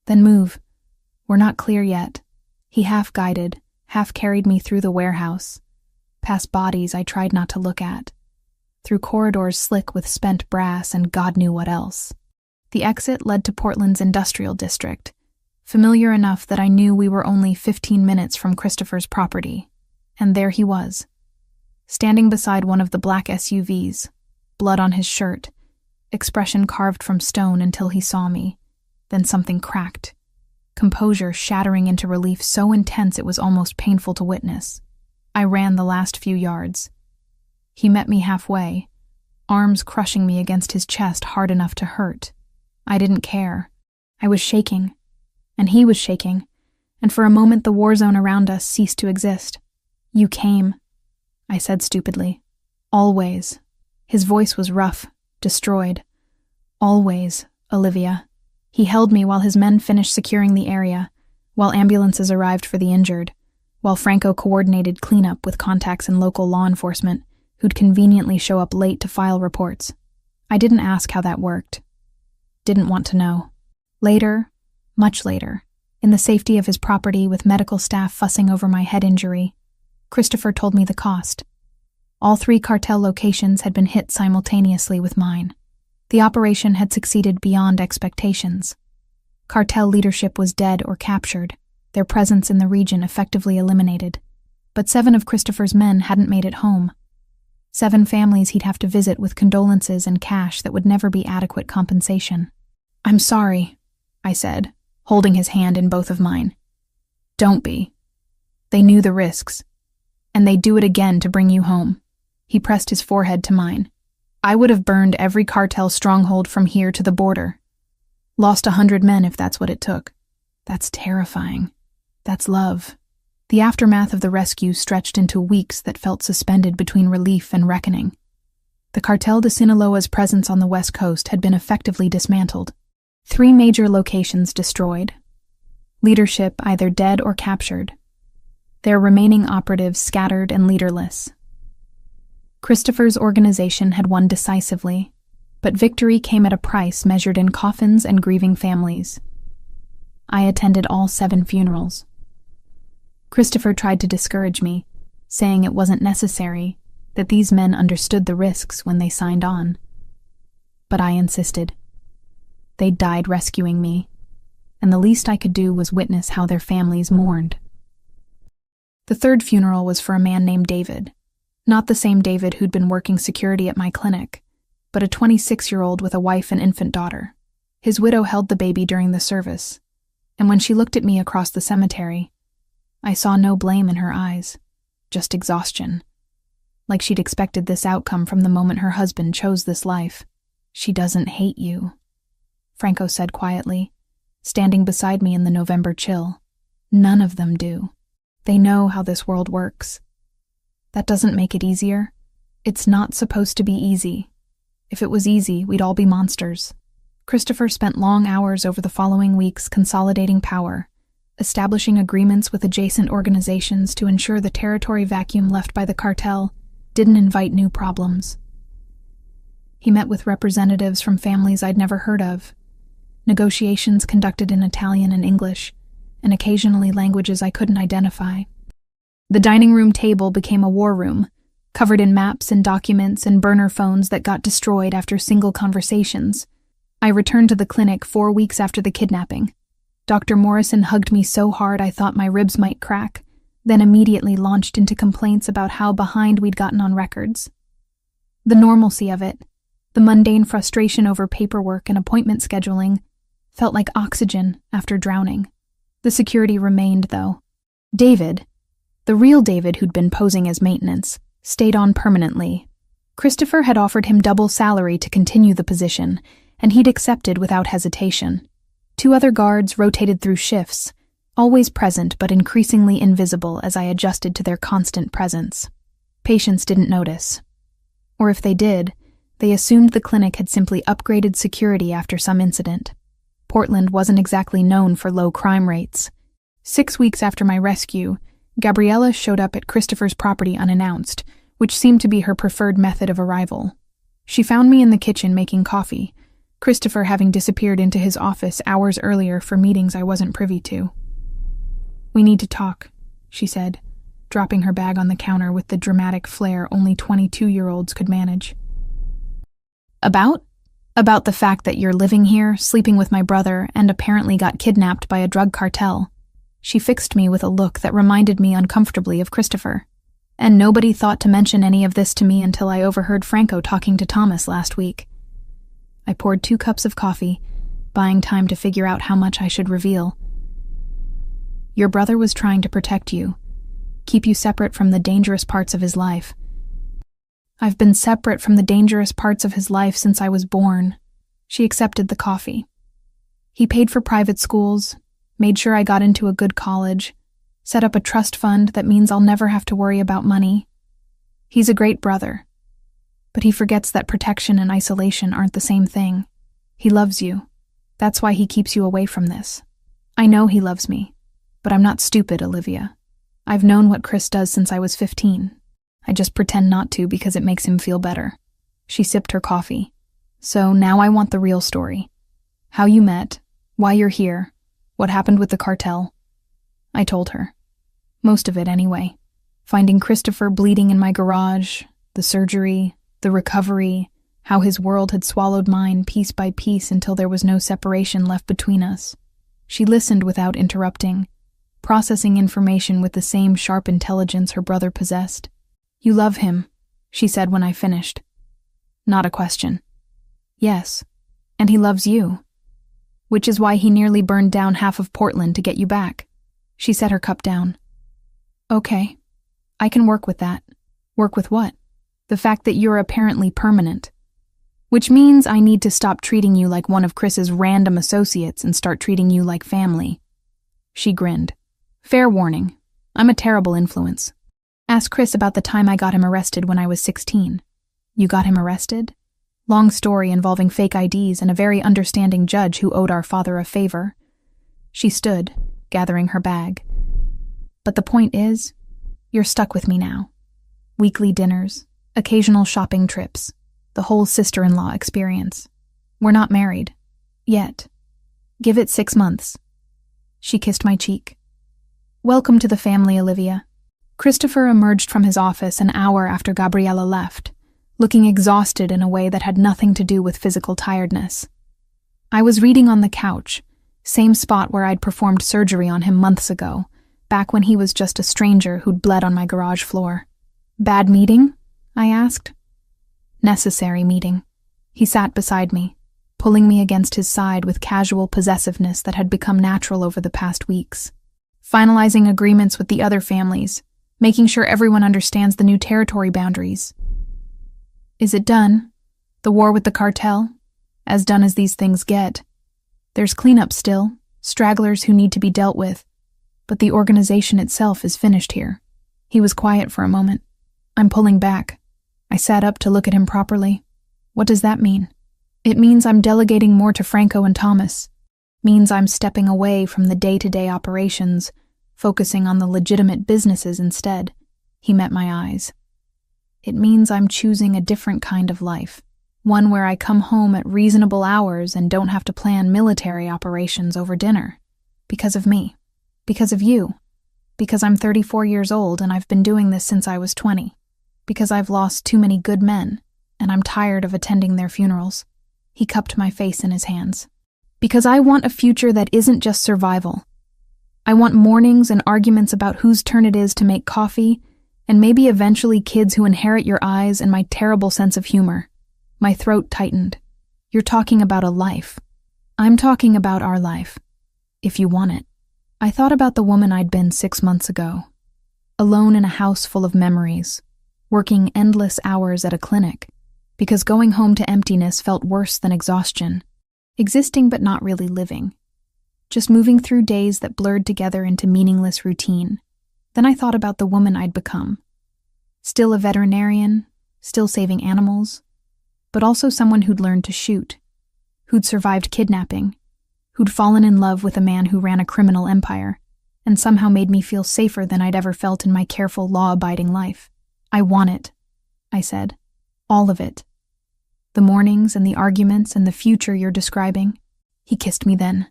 Then move. We're not clear yet. He half-guided, half-carried me through the warehouse, past bodies I tried not to look at, through corridors slick with spent brass and God knew what else. The exit led to Portland's industrial district, familiar enough that I knew we were only 15 minutes from Christopher's property. And there he was, standing beside one of the black SUVs, blood on his shirt, expression carved from stone until he saw me. Then something cracked, composure shattering into relief so intense it was almost painful to witness. I ran the last few yards. He met me halfway, arms crushing me against his chest hard enough to hurt. I didn't care. I was shaking, and he was shaking, and for a moment the war zone around us ceased to exist. You came, I said stupidly. Always. His voice was rough, destroyed. Always, Olivia. He held me while his men finished securing the area, while ambulances arrived for the injured, while Franco coordinated cleanup with contacts in local law enforcement, who'd conveniently show up late to file reports. I didn't ask how that worked. Didn't want to know. Later, much later, in the safety of his property with medical staff fussing over my head injury, Christopher told me the cost. All 3 cartel locations had been hit simultaneously with mine. The operation had succeeded beyond expectations. Cartel leadership was dead or captured, their presence in the region effectively eliminated. But 7 of Christopher's men hadn't made it home. 7 families he'd have to visit with condolences and cash that would never be adequate compensation. I'm sorry, I said, holding his hand in both of mine. Don't be. They knew the risks. And they'd do it again to bring you home. He pressed his forehead to mine. I would have burned every cartel stronghold from here to the border. Lost 100 men if that's what it took. That's terrifying. That's love. The aftermath of the rescue stretched into weeks that felt suspended between relief and reckoning. The cartel de Sinaloa's presence on the West Coast had been effectively dismantled. 3 major locations destroyed. Leadership either dead or captured. Their remaining operatives scattered and leaderless. Christopher's organization had won decisively, but victory came at a price measured in coffins and grieving families. I attended all 7 funerals. Christopher tried to discourage me, saying it wasn't necessary, that these men understood the risks when they signed on. But I insisted. They died rescuing me, and the least I could do was witness how their families mourned. The 3rd funeral was for a man named David, not the same David who'd been working security at my clinic, but a 26-year-old with a wife and infant daughter. His widow held the baby during the service, and when she looked at me across the cemetery, I saw no blame in her eyes, just exhaustion, like she'd expected this outcome from the moment her husband chose this life. She doesn't hate you, Franco said quietly, standing beside me in the November chill. None of them do. They know how this world works. That doesn't make it easier. It's not supposed to be easy. If it was easy, we'd all be monsters. Christopher spent long hours over the following weeks consolidating power, establishing agreements with adjacent organizations to ensure the territory vacuum left by the cartel didn't invite new problems. He met with representatives from families I'd never heard of, negotiations conducted in Italian and English, and occasionally languages I couldn't identify. The dining room table became a war room, covered in maps and documents and burner phones that got destroyed after single conversations. I returned to the clinic 4 weeks after the kidnapping. Dr. Morrison hugged me so hard I thought my ribs might crack, then immediately launched into complaints about how behind we'd gotten on records. The normalcy of it, the mundane frustration over paperwork and appointment scheduling, felt like oxygen after drowning. The security remained, though. David, the real David who'd been posing as maintenance, stayed on permanently. Christopher had offered him double salary to continue the position, and he'd accepted without hesitation. 2 other guards rotated through shifts, always present but increasingly invisible as I adjusted to their constant presence. Patients didn't notice. Or if they did, they assumed the clinic had simply upgraded security after some incident. Portland wasn't exactly known for low crime rates. 6 weeks after my rescue, Gabriella showed up at Christopher's property unannounced, which seemed to be her preferred method of arrival. She found me in the kitchen making coffee, Christopher having disappeared into his office hours earlier for meetings I wasn't privy to. "We need to talk," she said, dropping her bag on the counter with the dramatic flair only 22-year-olds could manage. "About? About the fact that you're living here, sleeping with my brother, and apparently got kidnapped by a drug cartel." She fixed me with a look that reminded me uncomfortably of Christopher. "And nobody thought to mention any of this to me until I overheard Franco talking to Thomas last week." I poured 2 cups of coffee, buying time to figure out how much I should reveal. "Your brother was trying to protect you, keep you separate from the dangerous parts of his life." "I've been separate from the dangerous parts of his life since I was born." She accepted the coffee. "He paid for private schools, made sure I got into a good college, set up a trust fund that means I'll never have to worry about money. He's a great brother. But he forgets that protection and isolation aren't the same thing. He loves you. That's why he keeps you away from this. I know he loves me, but I'm not stupid, Olivia. I've known what Chris does since I was 15. I just pretend not to because it makes him feel better." She sipped her coffee. "So now I want the real story. How you met, why you're here, what happened with the cartel." I told her. Most of it anyway. Finding Christopher bleeding in my garage, the surgery, the recovery, how his world had swallowed mine piece by piece until there was no separation left between us. She listened without interrupting, processing information with the same sharp intelligence her brother possessed. "You love him," she said when I finished. Not a question. "Yes, and he loves you. Which is why he nearly burned down half of Portland to get you back." She set her cup down. "Okay, I can work with that." "Work with what?" "The fact that you're apparently permanent. Which means I need to stop treating you like one of Chris's random associates and start treating you like family." She grinned. "Fair warning, I'm a terrible influence. Ask Chris about the time I got him arrested when I was 16. "You got him arrested?" "Long story involving fake IDs and a very understanding judge who owed our father a favor." She stood, gathering her bag. "But the point is, you're stuck with me now. Weekly dinners, occasional shopping trips, the whole sister-in-law experience. We're not married. Yet. Give it 6 months." She kissed my cheek. "Welcome to the family, Olivia." Christopher emerged from his office an hour after Gabriella left, looking exhausted in a way that had nothing to do with physical tiredness. I was reading on the couch, same spot where I'd performed surgery on him months ago, back when he was just a stranger who'd bled on my garage floor. "Bad meeting?" I asked. "Necessary meeting." He sat beside me, pulling me against his side with casual possessiveness that had become natural over the past weeks. "Finalizing agreements with the other families, making sure everyone understands the new territory boundaries." "Is it done? The war with the cartel? As done as these things get. There's cleanup still, stragglers who need to be dealt with, but the organization itself is finished here." He was quiet for a moment. "I'm pulling back." I sat up to look at him properly. "What does that mean?" "It means I'm delegating more to Franco and Thomas. Means I'm stepping away from the day-to-day operations, focusing on the legitimate businesses instead." He met my eyes. "It means I'm choosing a different kind of life, one where I come home at reasonable hours and don't have to plan military operations over dinner. Because of me. Because of you. Because I'm 34 years old and I've been doing this since I was 20. Because I've lost too many good men, and I'm tired of attending their funerals." He cupped my face in his hands. "Because I want a future that isn't just survival. I want mornings and arguments about whose turn it is to make coffee, and maybe eventually kids who inherit your eyes and my terrible sense of humor." My throat tightened. "You're talking about a life." "I'm talking about our life. If you want it." I thought about the woman I'd been 6 months ago. Alone in a house full of memories, working endless hours at a clinic, because going home to emptiness felt worse than exhaustion. Existing but not really living. Just moving through days that blurred together into meaningless routine. Then I thought about the woman I'd become. Still a veterinarian, still saving animals, but also someone who'd learned to shoot, who'd survived kidnapping, who'd fallen in love with a man who ran a criminal empire, and somehow made me feel safer than I'd ever felt in my careful, law-abiding life. "I want it," I said. "All of it. The mornings and the arguments and the future you're describing." He kissed me then,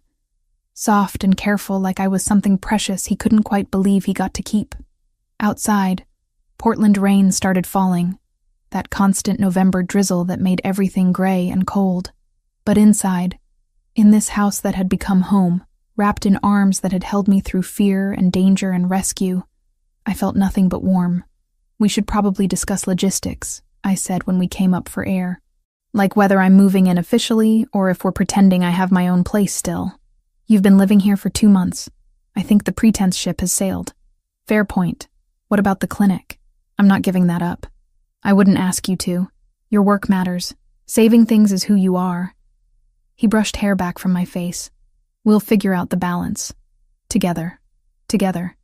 soft and careful like I was something precious he couldn't quite believe he got to keep. Outside, Portland rain started falling, that constant November drizzle that made everything gray and cold. But inside, in this house that had become home, wrapped in arms that had held me through fear and danger and rescue, I felt nothing but warm. "We should probably discuss logistics," I said when we came up for air. "Like whether I'm moving in officially or if we're pretending I have my own place still. You've been living here for 2 months. I think the pretense ship has sailed." "Fair point. What about the clinic?" "I'm not giving that up. I wouldn't ask you to. Your work matters. Saving things is who you are." He brushed hair back from my face. "We'll figure out the balance. Together. Together."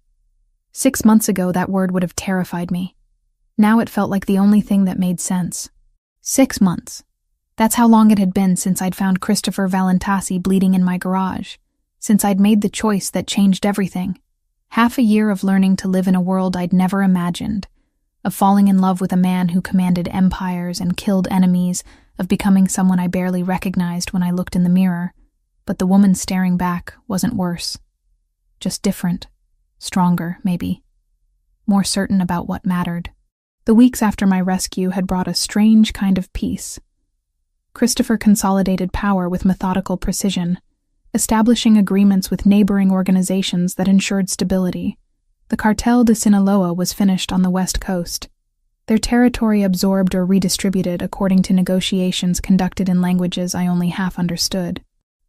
6 months ago, that word would have terrified me. Now it felt like the only thing that made sense. 6 months. That's how long it had been since I'd found Christopher Valentasi bleeding in my garage, since I'd made the choice that changed everything. Half a year of learning to live in a world I'd never imagined, of falling in love with a man who commanded empires and killed enemies, of becoming someone I barely recognized when I looked in the mirror. But the woman staring back wasn't worse. Just different. Stronger, maybe. More certain about what mattered. The weeks after my rescue had brought a strange kind of peace. Christopher consolidated power with methodical precision, establishing agreements with neighboring organizations that ensured stability. The Cartel de Sinaloa was finished on the West Coast, their territory absorbed or redistributed according to negotiations conducted in languages I only half understood.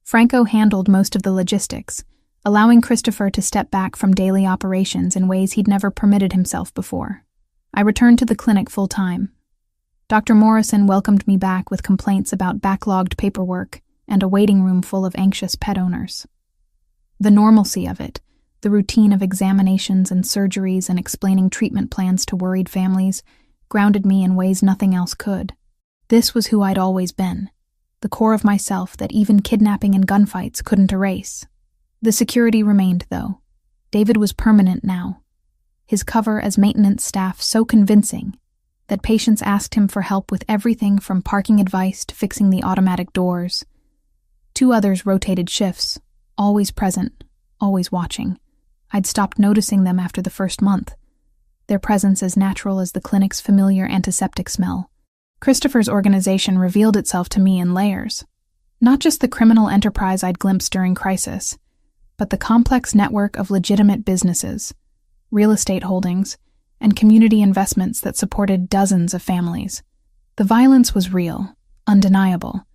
Franco handled most of the logistics, allowing Christopher to step back from daily operations in ways he'd never permitted himself before. I returned to the clinic full-time. Dr. Morrison welcomed me back with complaints about backlogged paperwork and a waiting room full of anxious pet owners. The normalcy of it, the routine of examinations and surgeries and explaining treatment plans to worried families, grounded me in ways nothing else could. This was who I'd always been, the core of myself that even kidnapping and gunfights couldn't erase. The security remained, though. David was permanent now. His cover as maintenance staff so convincing that patients asked him for help with everything from parking advice to fixing the automatic doors. 2 others rotated shifts, always present, always watching. I'd stopped noticing them after the first month, their presence as natural as the clinic's familiar antiseptic smell. Christopher's organization revealed itself to me in layers. Not just the criminal enterprise I'd glimpsed during crisis, but the complex network of legitimate businesses, real estate holdings, and community investments that supported dozens of families. The violence was real, undeniable,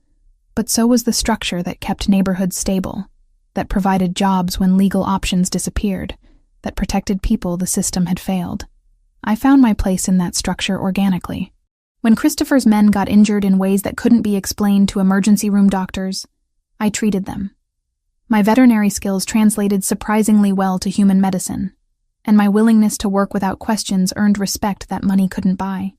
but so was the structure that kept neighborhoods stable, that provided jobs when legal options disappeared, that protected people the system had failed. I found my place in that structure organically. When Christopher's men got injured in ways that couldn't be explained to emergency room doctors, I treated them. My veterinary skills translated surprisingly well to human medicine, and my willingness to work without questions earned respect that money couldn't buy.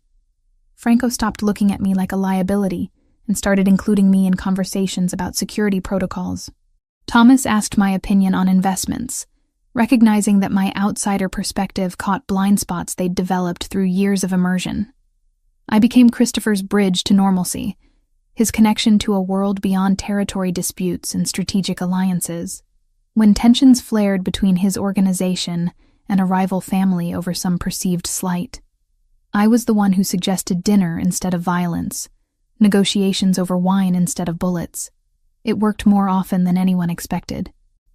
Franco stopped looking at me like a liability and started including me in conversations about security protocols. Thomas asked my opinion on investments, recognizing that my outsider perspective caught blind spots they'd developed through years of immersion. I became Christopher's bridge to normalcy, his connection to a world beyond territory disputes and strategic alliances. When tensions flared between his organization and a rival family over some perceived slight, I was the one who suggested dinner instead of violence, negotiations over wine instead of bullets. It worked more often than anyone expected.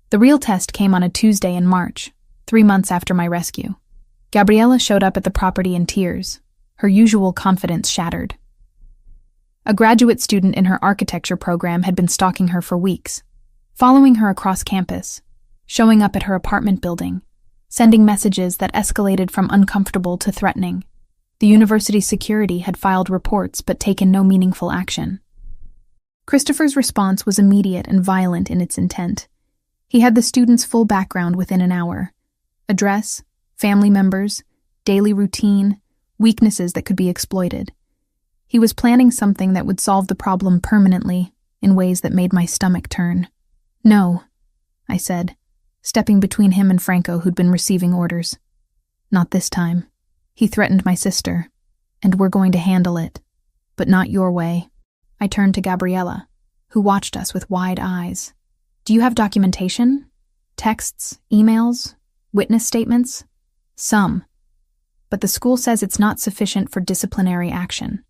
The real test came on a Tuesday in March, 3 months after my rescue. Gabriela showed up at the property in tears, her usual confidence shattered. A graduate student in her architecture program had been stalking her for weeks, following her across campus, showing up at her apartment building, sending messages that escalated from uncomfortable to threatening. The university's security had filed reports but taken no meaningful action. Christopher's response was immediate and violent in its intent. He had the student's full background within an hour: address, family members, daily routine, weaknesses that could be exploited. He was planning something that would solve the problem permanently, in ways that made my stomach turn. "No," I said, stepping between him and Franco, who'd been receiving orders. Not this time. He threatened my sister, and we're going to handle it, but not your way. I turned to Gabriella, who watched us with wide eyes. Do you have documentation? Texts, emails, witness statements? Some. But the school says it's not sufficient for disciplinary action.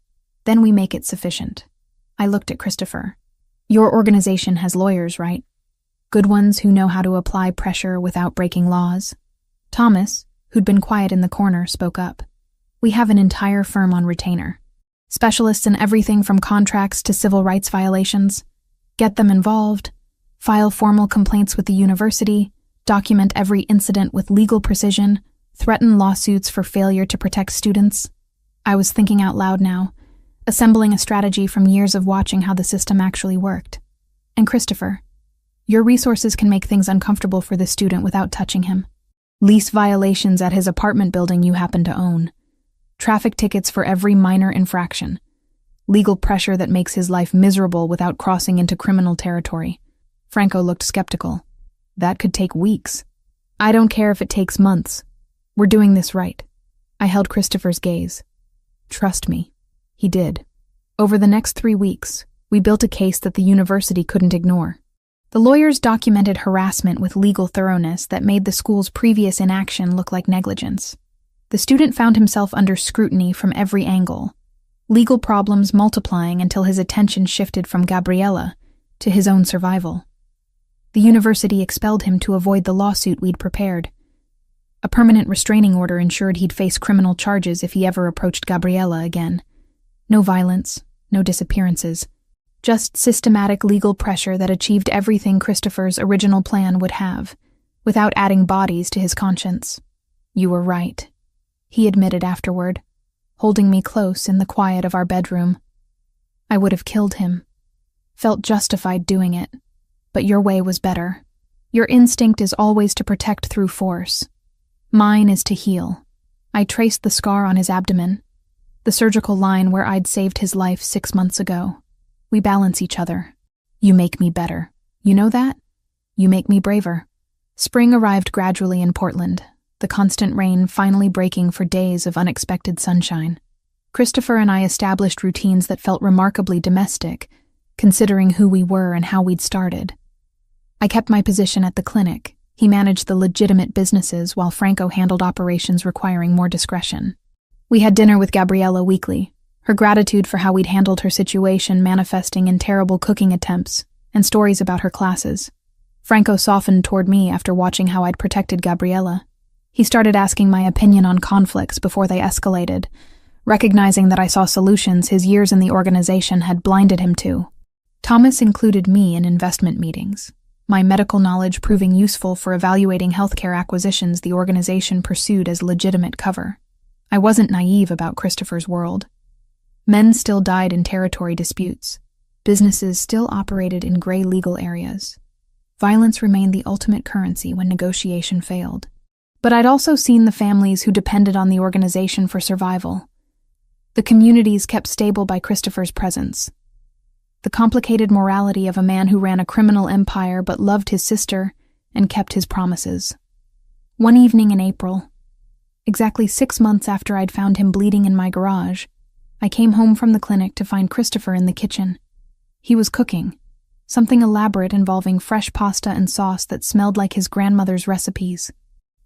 Then we make it sufficient. I looked at Christopher. Your organization has lawyers, right? Good ones who know how to apply pressure without breaking laws. Thomas, who'd been quiet in the corner, spoke up. We have an entire firm on retainer. Specialists in everything from contracts to civil rights violations. Get them involved, file formal complaints with the university, document every incident with legal precision, threaten lawsuits for failure to protect students. I was thinking out loud now, assembling a strategy from years of watching how the system actually worked. And Christopher, your resources can make things uncomfortable for the student without touching him. Lease violations at his apartment building you happen to own. Traffic tickets for every minor infraction. Legal pressure that makes his life miserable without crossing into criminal territory. Franco looked skeptical. That could take weeks. I don't care if it takes months. We're doing this right. I held Christopher's gaze. Trust me. He did. Over the next 3 weeks, we built a case that the university couldn't ignore. The lawyers documented harassment with legal thoroughness that made the school's previous inaction look like negligence. The student found himself under scrutiny from every angle, legal problems multiplying until his attention shifted from Gabriella to his own survival. The university expelled him to avoid the lawsuit we'd prepared. A permanent restraining order ensured he'd face criminal charges if he ever approached Gabriella again. No violence, no disappearances. Just systematic legal pressure that achieved everything Christopher's original plan would have, without adding bodies to his conscience. You were right, he admitted afterward, holding me close in the quiet of our bedroom. I would have killed him. Felt justified doing it. But your way was better. Your instinct is always to protect through force. Mine is to heal. I traced the scar on his abdomen, the surgical line where I'd saved his life 6 months ago. We balance each other. You make me better. You know that? You make me braver. Spring arrived gradually in Portland, the constant rain finally breaking for days of unexpected sunshine. Christopher and I established routines that felt remarkably domestic, considering who we were and how we'd started. I kept my position at the clinic. He managed the legitimate businesses while Franco handled operations requiring more discretion. We had dinner with Gabriella weekly, her gratitude for how we'd handled her situation manifesting in terrible cooking attempts and stories about her classes. Franco softened toward me after watching how I'd protected Gabriella. He started asking my opinion on conflicts before they escalated, recognizing that I saw solutions his years in the organization had blinded him to. Thomas included me in investment meetings, my medical knowledge proving useful for evaluating healthcare acquisitions the organization pursued as legitimate cover. I wasn't naive about Christopher's world. Men still died in territory disputes. Businesses still operated in gray legal areas. Violence remained the ultimate currency when negotiation failed. But I'd also seen the families who depended on the organization for survival. The communities kept stable by Christopher's presence. The complicated morality of a man who ran a criminal empire but loved his sister and kept his promises. One evening in April, exactly 6 months after I'd found him bleeding in my garage, I came home from the clinic to find Christopher in the kitchen. He was cooking, something elaborate involving fresh pasta and sauce that smelled like his grandmother's recipes.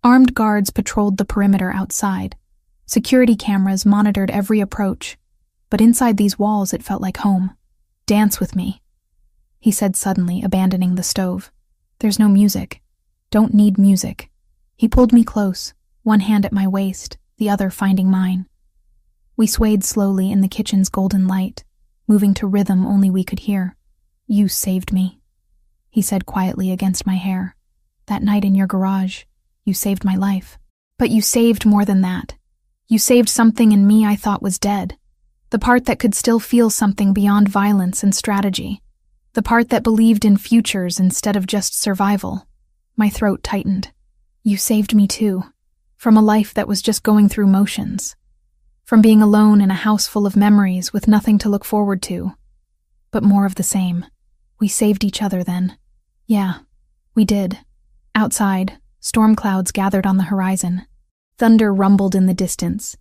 Armed guards patrolled the perimeter outside. Security cameras monitored every approach, but inside these walls it felt like home. Dance with me, he said suddenly, abandoning the stove. There's no music. Don't need music. He pulled me close, one hand at my waist, the other finding mine. We swayed slowly in the kitchen's golden light, moving to rhythm only we could hear. You saved me, he said quietly against my hair. That night in your garage, you saved my life. But you saved more than that. You saved something in me I thought was dead. The part that could still feel something beyond violence and strategy. The part that believed in futures instead of just survival. My throat tightened. You saved me too. From a life that was just going through motions. From being alone in a house full of memories with nothing to look forward to. But more of the same. We saved each other then. Yeah, we did. Outside, storm clouds gathered on the horizon. Thunder rumbled in the distance,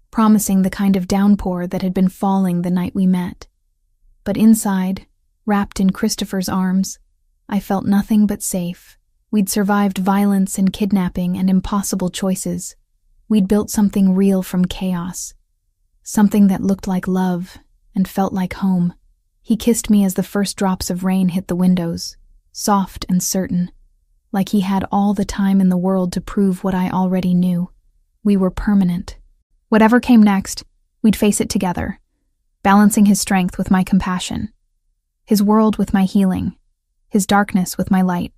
promising the kind of downpour that had been falling the night we met. But inside, wrapped in Christopher's arms, I felt nothing but safe. We'd survived violence and kidnapping and impossible choices. We'd built something real from chaos. Something that looked like love and felt like home. He kissed me as the first drops of rain hit the windows, soft and certain, like he had all the time in the world to prove what I already knew. We were permanent. Whatever came next, we'd face it together, balancing his strength with my compassion, his world with my healing, his darkness with my light.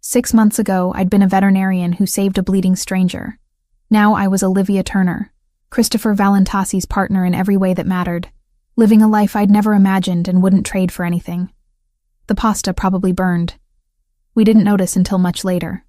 6 months ago, I'd been a veterinarian who saved a bleeding stranger. Now I was Olivia Turner, Christopher Valentasi's partner in every way that mattered, living a life I'd never imagined and wouldn't trade for anything. The pasta probably burned. We didn't notice until much later.